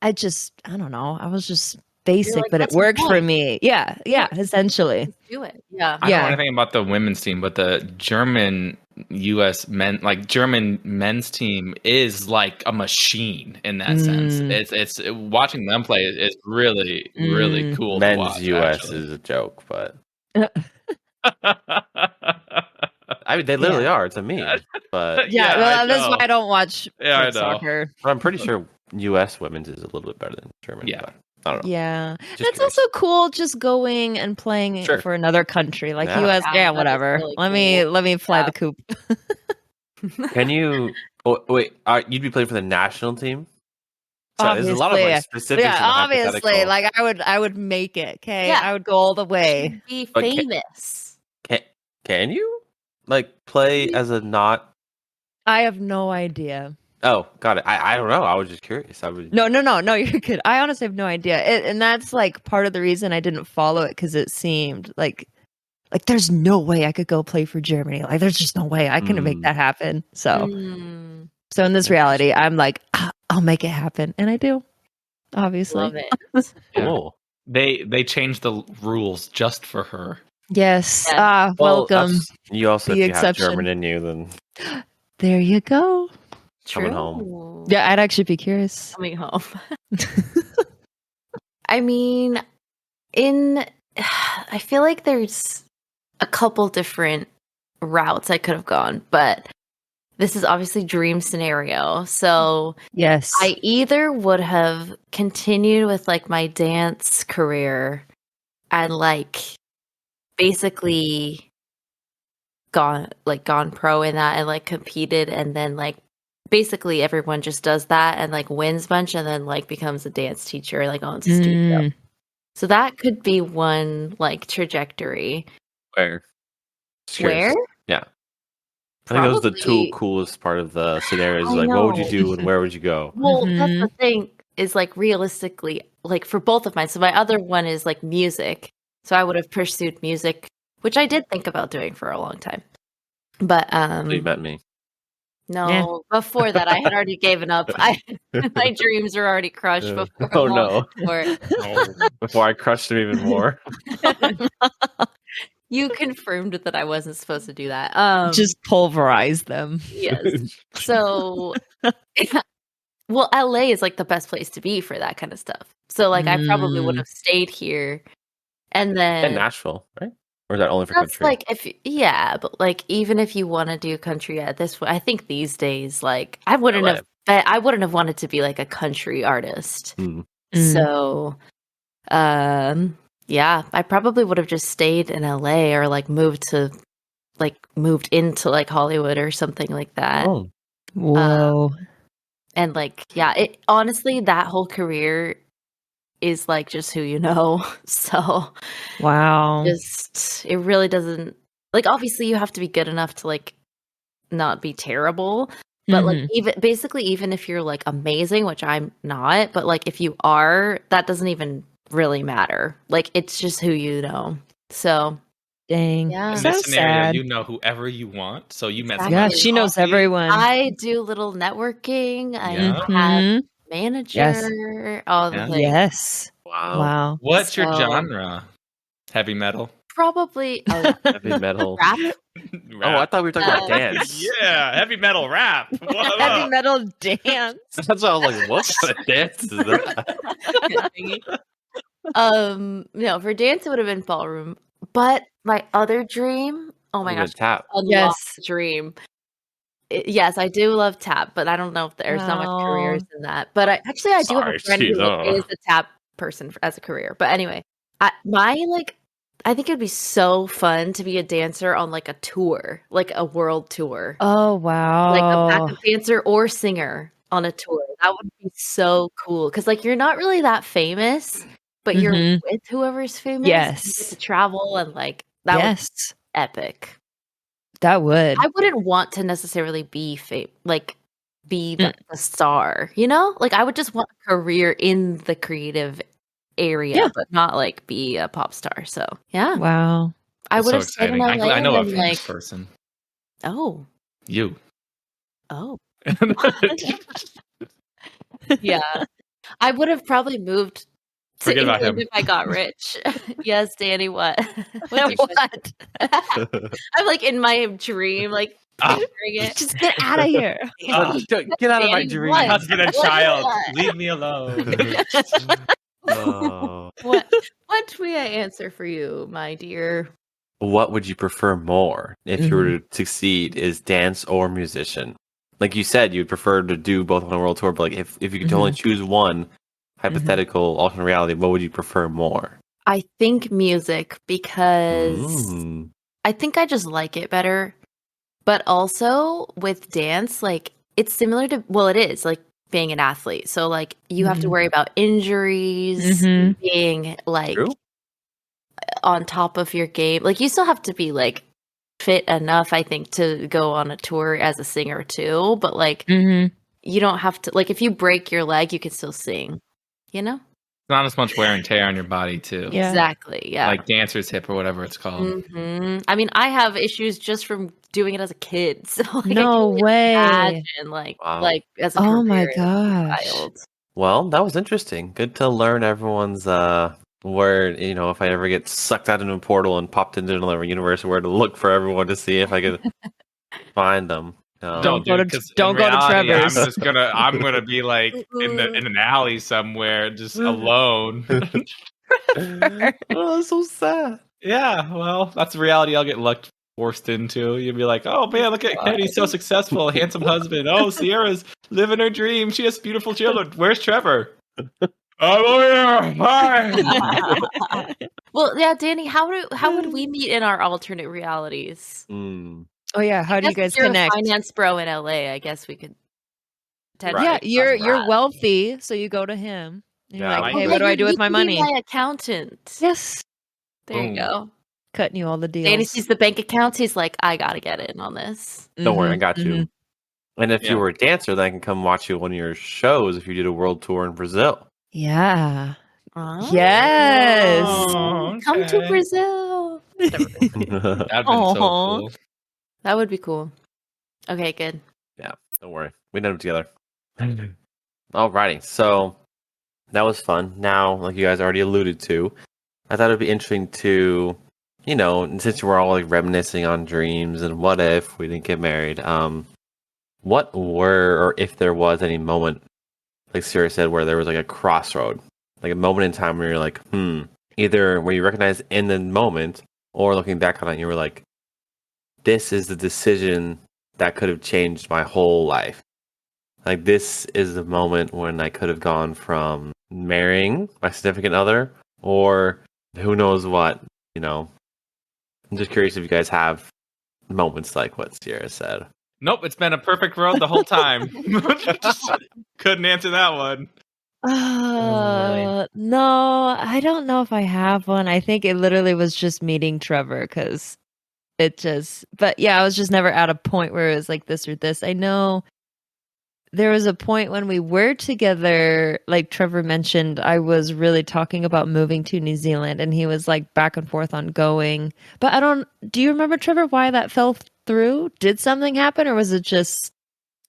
I don't know. I was just basic, like, but it "That's my worked for point." me. Yeah, essentially. Just do it. Yeah. I don't know Yeah. anything about the women's team, but the German U.S. German men's team is like a machine in that sense. It's watching them play is really cool to Men's watch. US actually. is a joke, but I mean they literally are. It's a meme, but Yeah, well, that's why I don't watch Yeah, I know. soccer. I'm pretty sure US women's is a little bit better than German. Yeah. But I don't know. Yeah, Just that's curious. also cool. Just going and playing Sure. for another country, like Yeah. US. Yeah, Yeah, that is whatever. really Let me fly Yeah. the coop. Can you? Oh, wait, you'd be playing for the national team? Sorry, there's a lot of like specifics. Yeah, in the obviously, hypothetical. like I would make it. Okay, Yeah. I would go all the way. Be But famous. Can you like play as a not? I have no idea. Oh, got it. I don't know. I was just curious. I would. No, you're good. I honestly have no idea, and that's like part of the reason I didn't follow it because it seemed like there's no way I could go play for Germany. Like there's just no way I can make that happen. So in this reality, I'm like, I'll make it happen, and I do. Obviously, Love it. Cool. They changed the rules just for her. Yes. Yeah. Welcome. You also, The if you have exception. German in you, then There you go. coming True. home. Yeah, I'd actually be curious. Coming home. I mean, I feel like there's a couple different routes I could have gone, but this is obviously dream scenario. So Yes. I either would have continued with like my dance career and like basically gone pro in that and like competed, and then like basically everyone just does that and like wins a bunch and then like becomes a dance teacher, like owns a studio. So that could be one like trajectory. Where? Just curious. Where? Yeah. I think that was the two Probably- coolest part of the scenarios. I Like, what would you know. do and where would you go? Well, that's the thing is like realistically, like for both of mine. So my other one is like music. So I would have pursued music, which I did think about doing for a long time. But So you met me. no, before that I had already given up. My dreams were already crushed Yeah. before. Oh, no. Before. Before I crushed him even more. You confirmed that I wasn't supposed to do that. Just pulverize them. Yes. So, well, LA is like the best place to be for that kind of stuff. So, like, I probably would have stayed here, and then And Nashville, right? Or is that only for that's country? like but like even if you want to do country at this point, I think these days, like, I wouldn't LA. have wanted to be like a country artist. Mm. So, yeah, I probably would have just stayed in LA or like moved into like Hollywood or something like that. Oh. Whoa. And like, yeah, it honestly, that whole career is like just who you know. So Wow. it really doesn't, like, obviously you have to be good enough to like not be terrible. But like even if you're like amazing, which I'm not, but like if you are, that doesn't even really matter. Like it's just who you know. So Dang. yeah. In So this scenario, sad. you know whoever you want. So you met Exactly. Yeah, someone she knows coffee. everyone. I do little networking. I Yeah. have manager, all the Yeah. things. Yes. Wow. Wow. What's your So- genre? Heavy metal. Probably Heavy metal. rap. Oh, I thought we were talking about Uh, dance. Yeah, heavy metal rap. What Heavy up? metal dance. That's why I was like, what kind of dance is that? No, for dance it would have been ballroom. But my other dream, oh my You're gonna gosh, tap. a Yes. lost dream. Yes, I do love tap, but I don't know if there's not much careers in that. But I do have Sorry, a friend geez, who like, oh. is a tap person as a career. But anyway, I think it'd be so fun to be a dancer on like a tour, like a world tour, Oh wow. like a backup dancer or singer on a tour. That would be so cool because like you're not really that famous, but you're with whoever's famous. Yes. You get to travel and like that would Yes. be epic. That would. I wouldn't want to necessarily be be the star, you know? Like I would just want a career in the creative area, but not like be a pop star. So yeah, Wow. I That's would so have stayed in exciting. LA I know a and then, famous like, person. oh, You. yeah. I would have probably moved Forget about him. If I got rich. Yes, Danny, what? What? I'm like in my dream, like picturing it. Just get out of here. Get out of my Danny, dream. what? I was gonna What? child. Leave me alone. Oh. What may I answer for you, my dear? What would you prefer more if you were Mhm. to succeed? Is dance or musician? Like you said, you'd prefer to do both on a world tour, but like if you could only choose one hypothetical alternate reality, what would you prefer more? I think music because Mm. I think I just like it better. But also with dance, like it's similar to, well, it is like being an athlete. So like you have to worry about injuries, Mhm. being like True. on top of your game. Like you still have to be like fit enough, I think, to go on a tour as a singer too. But like Mhm. you don't have to, like if you break your leg, you can still sing, you know? Not as much wear and tear on your body too. Yeah. Exactly. Yeah. Like dancer's hip or whatever it's called. I mean, I have issues just from doing it as a kid. So like, No I can't way. imagine like Wow. like as a Oh my career, it's gosh. wild. Well, that was interesting. Good to learn everyone's where, if I ever get sucked out into a portal and popped into another universe, where to look for everyone to see if I could find them. Don't go dude, to 'cause don't in go to reality, Trevor's. I'm gonna be like in an alley somewhere, just alone. Oh, that's so sad. Yeah, well, that's the reality I'll get forced into. You'll be like, oh man, look at Kenny's so successful, handsome husband. Oh, Sierra's living her dream. She has beautiful children. Where's Trevor? I'm over here. Hi. Well, yeah, Danny, how would we meet in our alternate realities? Mm. Oh yeah, how do you guys If you're connect? a finance bro in LA, I guess we could. Yeah, you're that. wealthy, so you go to him. And you're Yeah, like, I hey, like what do I you- do you with my can be money? my accountant. Yes, There you Boom. go. cutting you all the deals. Danny sees the bank accounts. He's like, I gotta get in on this. Don't worry, I Mhm, got you. mhm. And if Yeah. you were a dancer, then I can come watch you at one of your shows if you did a world tour in Brazil. Yeah. Oh, Yes. come to okay. Brazil. That'd been so Aw. cool. That would be cool. Okay, good. Don't worry. We did it together. Alrighty. So that was fun. Now, like you guys already alluded to, I thought it'd be interesting to, since we're all like reminiscing on dreams and what if we didn't get married, what were, or if there was any moment, like Sierra said, where there was like a crossroad, like a moment in time where you're like, either where you recognize in the moment or looking back on it, you were like, this is the decision that could have changed my whole life. Like, this is the moment when I could have gone from marrying my significant other or who knows what, I'm just curious if you guys have moments like what Sierra said. Nope, it's been a perfect road the whole time. Just couldn't answer that one. No, I don't know if I have one. I think it literally was just meeting Trevor because but yeah, I was just never at a point where it was like this or this. I know there was a point when we were together, like Trevor mentioned, I was really talking about moving to New Zealand and he was like back and forth on going. But do you remember, Trevor, why that fell through? Did something happen or was it just?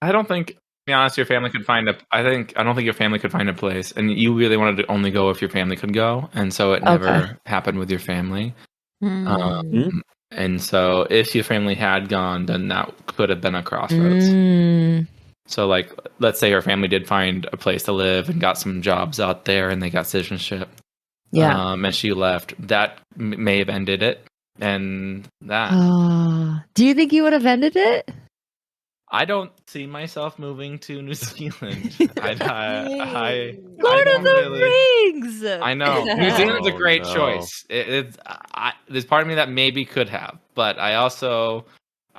I don't think, to be honest, your family could find I don't think your family could find a place. And you really wanted to only go if your family could go. And so it never happened with your family. And so if your family had gone, then that could have been a crossroads. So, like, let's say her family did find a place to live and got some jobs out there and they got citizenship. Yeah. And she left. That may have ended it. And that. Do you think you would have ended it? I don't see myself moving to New Zealand. Lord I of the Rings! I know. New Zealand's a great no. choice. There's part of me that maybe could have. But I also...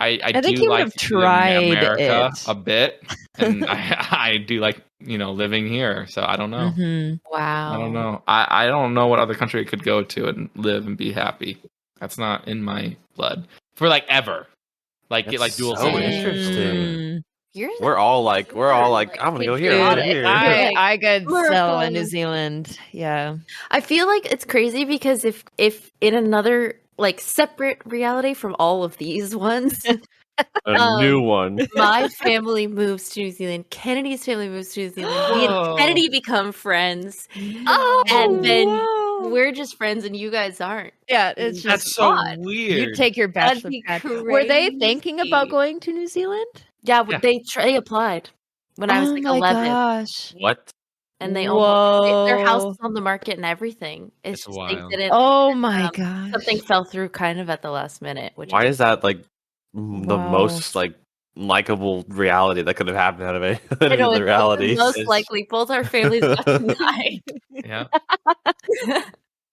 I think do you would like have to live in tried America it. a bit, and I do like living here. So I don't know. Wow. I don't know. I don't know what other country I could go to and live and be happy. That's not in my blood for like ever. Like That's get like dual so citizenship. interesting. You're We're all like, I'm gonna go here. I'm gonna patriotic. here. I could settle in America. New Zealand. Yeah. I feel like it's crazy because if in another like separate reality from all of these ones, A new one. My family moves to New Zealand. Kennedy's family moves to New Zealand. Me and Kennedy become friends. Oh, And then whoa. we're just friends and you guys aren't. Yeah, it's That's just so odd. weird. you take your That'd bachelor be pad. Were they thinking about crazy. going to New Zealand? Yeah, Yeah. they applied when I was Oh like my 11. gosh. What? And they almost their house Whoa. is on the market and everything. It's It's just wild. they didn't. Oh my gosh. Something fell through kind of at the last minute. Which Why is that like the Wow. most like likable reality that could have happened out of any I know, of the it's realities? most likely both our families got denied. Yeah.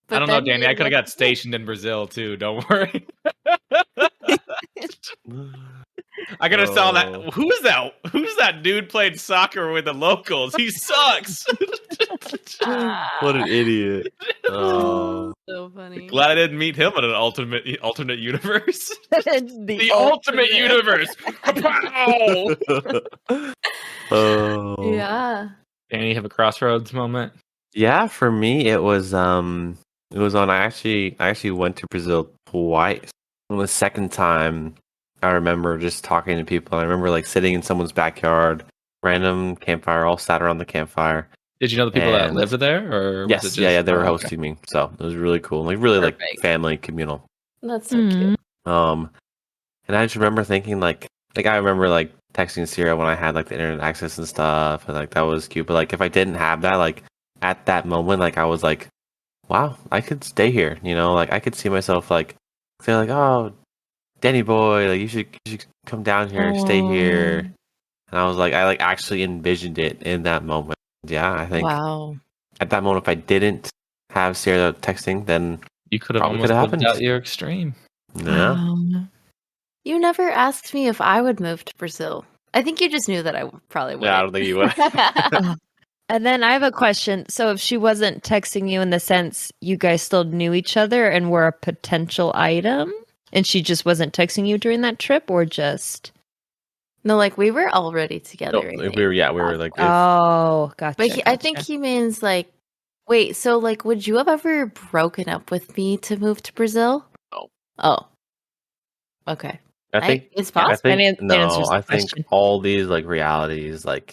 But I don't know, then Danny. we I could have ended got stationed in Brazil too. Don't worry. I could have saw Oh. that. Who's that? Who's that dude playing soccer with the locals? He sucks. What an idiot. Oh. so funny. Glad I didn't meet him in an alternate universe. the The ultimate universe. Kapow! Oh. Yeah. Danny, you have a crossroads moment? Yeah, for me it was on I actually went to Brazil twice. On the second time I remember just talking to people. I remember like sitting in someone's backyard, random campfire, all sat around the campfire. Did you know the people that And- lived there, or was Yes, it just, yeah, they were okay. hosting me. So it was really cool. Like really like Perfect. family communal. That's so cute. And I just remember thinking like I remember like texting Sierra when I had like the internet access and stuff, and like that was cute. But like if I didn't have that, like at that moment, like I was like, wow, I could stay here. You know, like I could see myself like say like, oh, Danny boy, like you should come down here, stay here. And I was like, I like actually envisioned it in that moment. Yeah, I think Wow. at that moment, if I didn't have Sierra texting, then You could have Probably almost could have lived happened. out your extreme. yeah. Wow. You never asked me if I would move to Brazil. I think you just knew that I probably would. Yeah, I don't think you would. And then I have a question. So if she wasn't texting you in the sense you guys still knew each other and were a potential item, and she just wasn't texting you during that trip, or just No, like we were already together. No, I we think. were like, if, oh, gotcha. But I think he means like, wait, so like, would you have ever broken up with me to move to Brazil? No. Oh. Okay. I think It's I possible. think That answers no, the I think question. all these like realities, like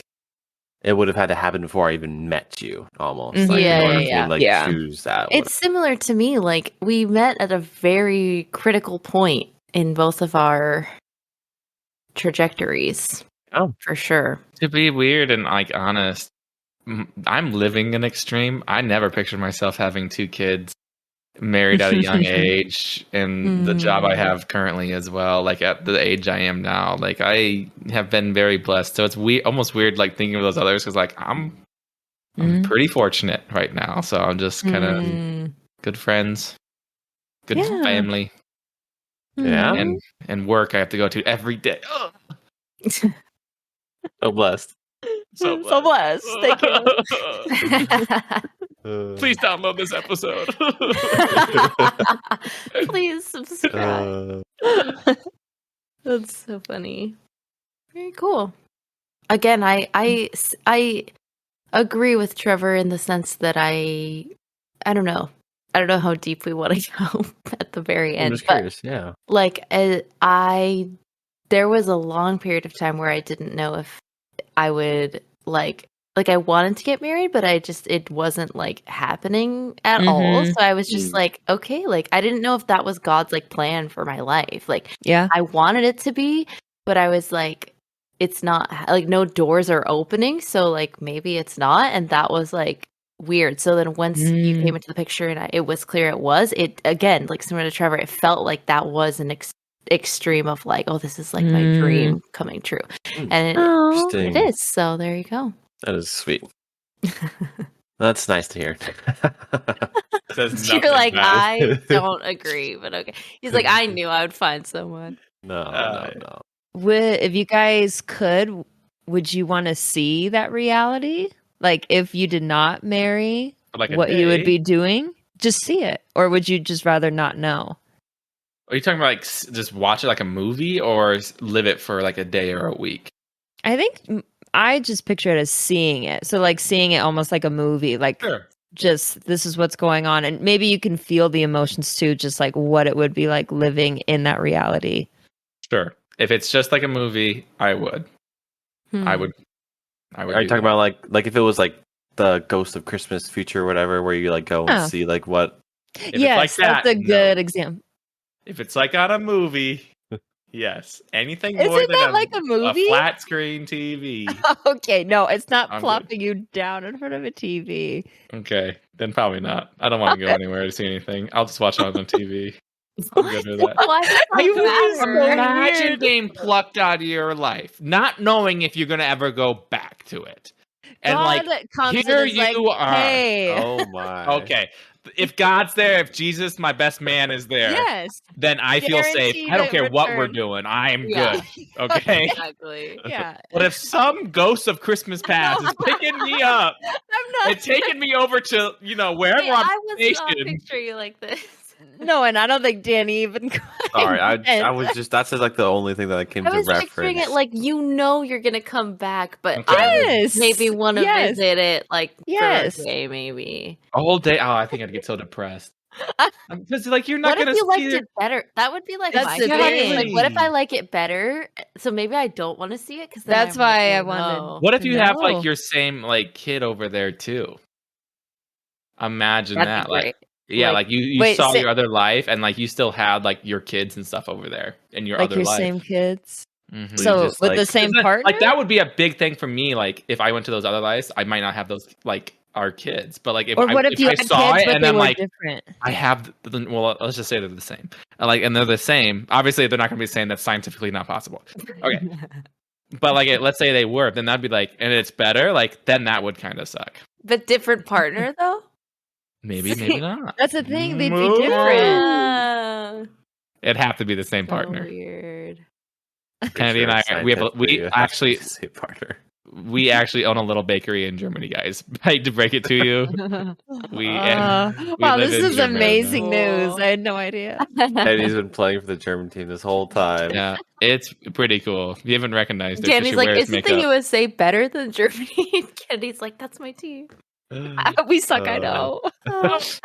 it would have had to happen before I even met you, almost. Mhm. Like, Yeah, in order yeah, for me yeah. to, like Yeah. choose that. It's similar to me. Like we met at a very critical point in both of our trajectories. Oh. For sure. To be weird and like honest, I'm living an extreme. I never pictured myself having 2 kids, married at a young age, and the job I have currently as well. Like at the age I am now, like I have been very blessed. So it's almost weird, like thinking of those others, because like I'm pretty fortunate right now. So I'm just kind of good friends, good Yeah. family, Yeah. and work I have to go to every day. Ugh. So blessed. So blessed. Thank you. Please download this episode. Please subscribe. That's so funny. Very cool. Again, I agree with Trevor in the sense that I don't know how deep we want to go at the very I'm end, just but curious. Yeah. like there was a long period of time where I didn't know if I would like I wanted to get married, but it wasn't like happening at all. So I was just like, okay, like I didn't know if that was God's like plan for my life. Like, Yeah. I wanted it to be, but I was like, it's not like no doors are opening. So like maybe it's not. And that was like weird. So then once you came into the picture and it was clear it again, like similar to Trevor, it felt like that was an extreme of like, oh, this is like my dream coming true. And it is. So there you go. That is sweet. That's nice to hear. You're like, I don't agree, but okay. He's like, I knew I would find someone. No. If you guys could, would you want to see that reality? Like if you did not marry, Like a what you would day? be doing? Just see it. Or would you just rather not know? Are you talking about like just watch it like a movie, or live it for like a day or a week? I think I just picture it as seeing it. So like seeing it almost like a movie, like Sure. just this is what's going on. And maybe you can feel the emotions too, just like what it would be like living in that reality. Sure. If it's just like a movie, I would. I would. Are you talking about like if it was like the Ghost of Christmas Future or whatever, where you like go and see like what? If it's like that's a good example. If it's like on a movie, yes. Anything Isn't more than that like a movie? a flat screen TV. Okay, no, it's not I'm plopping you down in front of a TV. Okay, then probably not. I don't want to go anywhere to see anything. I'll just watch it on the TV. I'm good with that. Why does that matter? Imagine being plucked out of your life, not knowing if you're going to ever go back to it. And God comes here and is you are. Hey. Oh my. Okay. If God's there, if Jesus, my best man, is there, then I feel safe. I don't care what we're doing. I am good. Okay. Exactly. Yeah. But if some ghost of Christmas past is picking me up and taking me over to, wherever I'm was not picturing you like this. No, and I don't think Danny even. Sorry, I was just that's just like the only thing that came to reference. I was picturing it like you're gonna come back, but I maybe want to visit it like for a day, maybe a whole day. Oh, I think I'd get so depressed. Because you're not what gonna. If you liked it better? That would be like that's the thing. Like, what if I like it better? So maybe I don't want to see it because that's why I wanted. What if you have like your same like kid over there too? Imagine that, like. Yeah, like you saw your other life, and like you still had like your kids and stuff over there in your other life. Same kids. Mm-hmm. So with the same partner, like that would be a big thing for me. Like if I went to those other lives, I might not have those like our kids, but like if I saw it and I'm like, different? I have. Well, let's just say they're the same. And they're the same. Obviously, they're not going to be saying that's scientifically not possible. Okay, but like let's say they were, then that'd be like, and it's better. Like then that would kind of suck. But different partner though. Maybe not. That's the thing. They'd be different. It'd have to be the same partner. Weird. Kennedy and I, we actually own a little bakery in Germany, guys. I hate to break it to you. Wow, this is amazing news. I had no idea. Eddie's been playing for the German team this whole time. Yeah, it's pretty cool. You haven't recognized her. Danny's like, isn't the USA better than Germany? Kennedy's like, that's my team. We suck, I know. What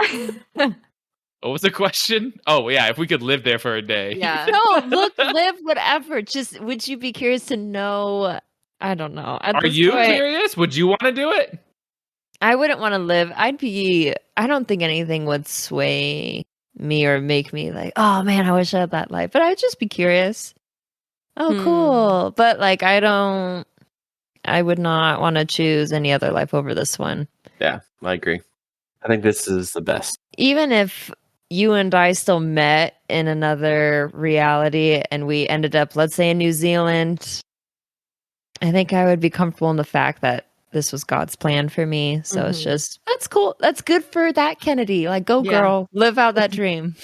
was the question? Oh, yeah, if we could live there for a day. Yeah. No, live, whatever. Just, would you be curious to know? I don't know. Are you curious? Would you want to do it? I wouldn't want to live. I don't think anything would sway me or make me like, oh man, I wish I had that life. But I would just be curious. Oh, cool. But like, I would not want to choose any other life over this one. Yeah, I agree. I think this is the best. Even if you and I still met in another reality and we ended up, let's say, in New Zealand, I think I would be comfortable in the fact that this was God's plan for me. So it's just, that's cool. That's good for that Kennedy. Like, go girl, live out that dream.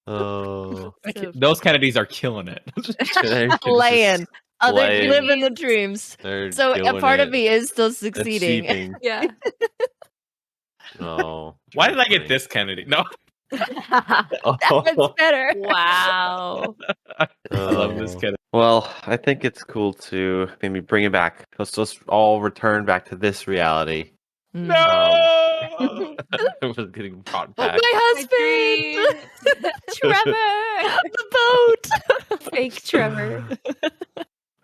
Oh, those Kennedys are killing it. Laying. They're living the dreams. So a part of me is still succeeding. Yeah. Oh. Why did I get this Kennedy? No. That's better. Wow. I love this Kennedy. Well, I think it's cool to maybe bring it back. Let's all return back to this reality. No! It was getting brought back. My husband! Trevor! The boat! Fake Trevor.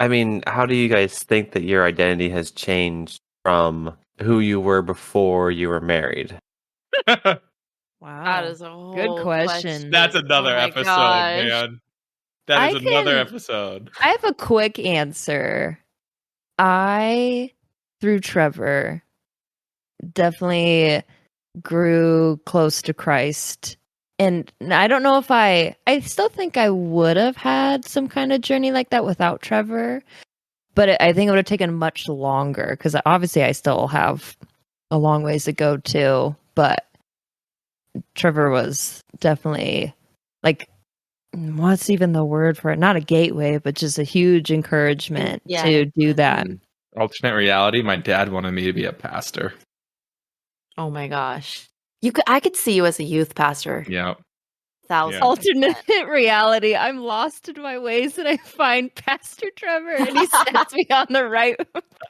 I mean, how do you guys think that your identity has changed from who you were before you were married? Wow. That is a whole good question. That's another episode, man. That is another episode. I have a quick answer. Through Trevor, definitely grew close to Christ. And I don't know if I still think I would have had some kind of journey like that without Trevor. But I think it would have taken much longer because obviously I still have a long ways to go too. But Trevor was definitely like, what's even the word for it? Not a gateway, but just a huge encouragement to do that. Alternate reality. My dad wanted me to be a pastor. Oh my gosh. I could see you as a youth pastor. Yeah. 1,000%. Alternate reality. I'm lost in my ways and I find Pastor Trevor and he sets me on the right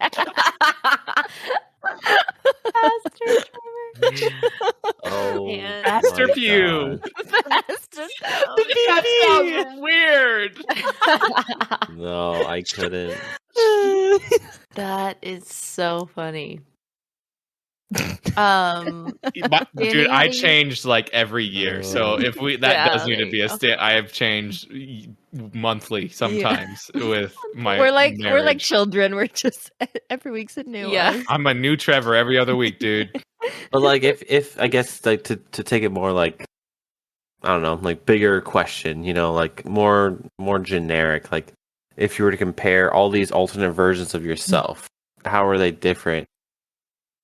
path. Pastor Trevor. Oh, And- Pastor my Pew. God. Pastor That sounds weird. No, I couldn't. That is so funny. Dude, Danny, how I do you- changed like every year. So if that does need there to be you a go. I have changed monthly sometimes with my we're like marriage. children. We're just every week's a new Yeah. one. I'm a new Trevor every other week, dude. But like, if I guess like to take it more like, I don't know, like bigger question, like more generic. Like, if you were to compare all these alternate versions of yourself, how are they different?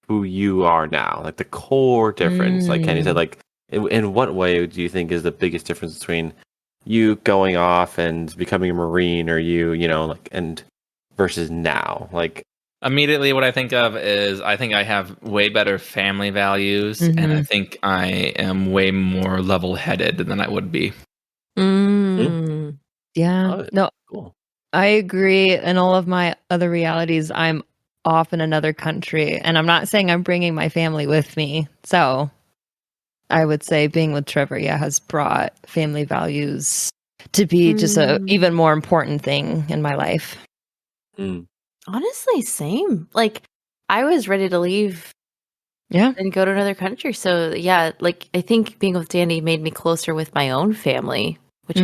Who you are now, like the core difference. Like Kenny said, like in what way do you think is the biggest difference between you going off and becoming a Marine, or you like, and versus now? Like, Immediately, what I think of is I think I have way better family values, and I think I am way more level-headed than I would be. Yeah. oh, No, cool. I agree. In all of my other realities, I'm off in another country, and I'm not saying I'm bringing my family with me. So I would say being with Trevor, has brought family values to be just a even more important thing in my life. Honestly, same. Like, I was ready to leave and go to another country. So yeah, like I think being with Danny made me closer with my own family, which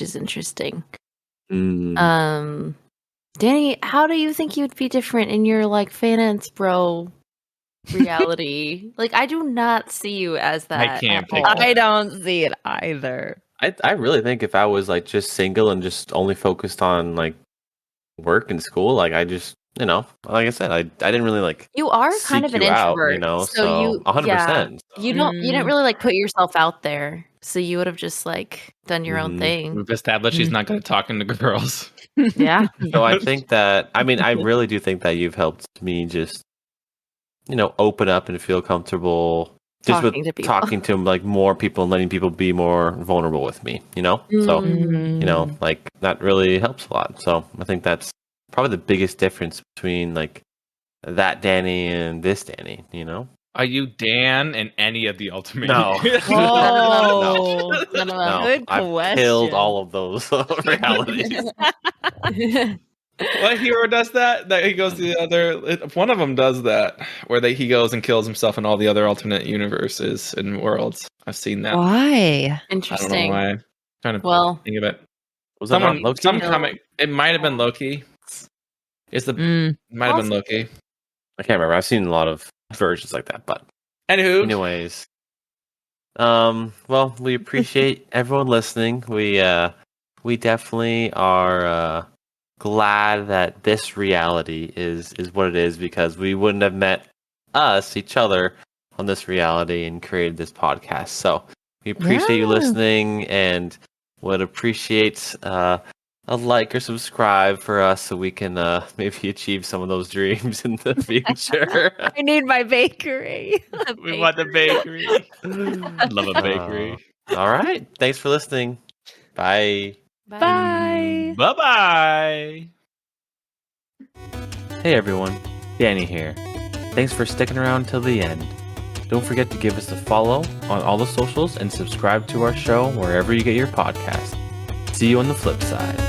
is interesting. Danny, how do you think you'd be different in your like finance bro reality? Like, I do not see you as that. I can't at pick all. that. I don't see it either. I really think if I was like just single and just only focused on like work and school, like I just, like I said, I didn't really like. You are kind of an seek you out, introvert, so you 100%. you didn't really like put yourself out there, so you would have just like done your own thing. We've established he's not good at talking to girls. Yeah. So I think that, I really do think that you've helped me just, open up and feel comfortable just Talking with to people. talking to like more people and letting people be more vulnerable with me, So, like that really helps a lot. So I think that's probably the biggest difference between like that Danny and this Danny, Are you Dan in any of the Ultimate? No. Oh, No, good I've question. killed all of those realities. What hero does that? That he goes to the other. One of them does that, where he goes and kills himself in all the other alternate universes and worlds. I've seen that. Why? I don't know Interesting. why. I'm trying to think of it. Was that not Loki? Some comic. It might have been Loki. It might have been Loki. I can't remember. I've seen a lot of versions like that, but anyways, well, we appreciate everyone listening. We definitely are glad that this reality is what it is, because we wouldn't have met each other on this reality and created this podcast. So we appreciate you listening, and would appreciate a like or subscribe for us so we can maybe achieve some of those dreams in the future. I need my bakery. We want the bakery. I'd love a bakery. All right. Thanks for listening. Bye. Bye. Bye-bye. Hey everyone, Danny here. Thanks for sticking around till the end. Don't forget to give us a follow on all the socials and subscribe to our show wherever you get your podcast. See you on the flip side.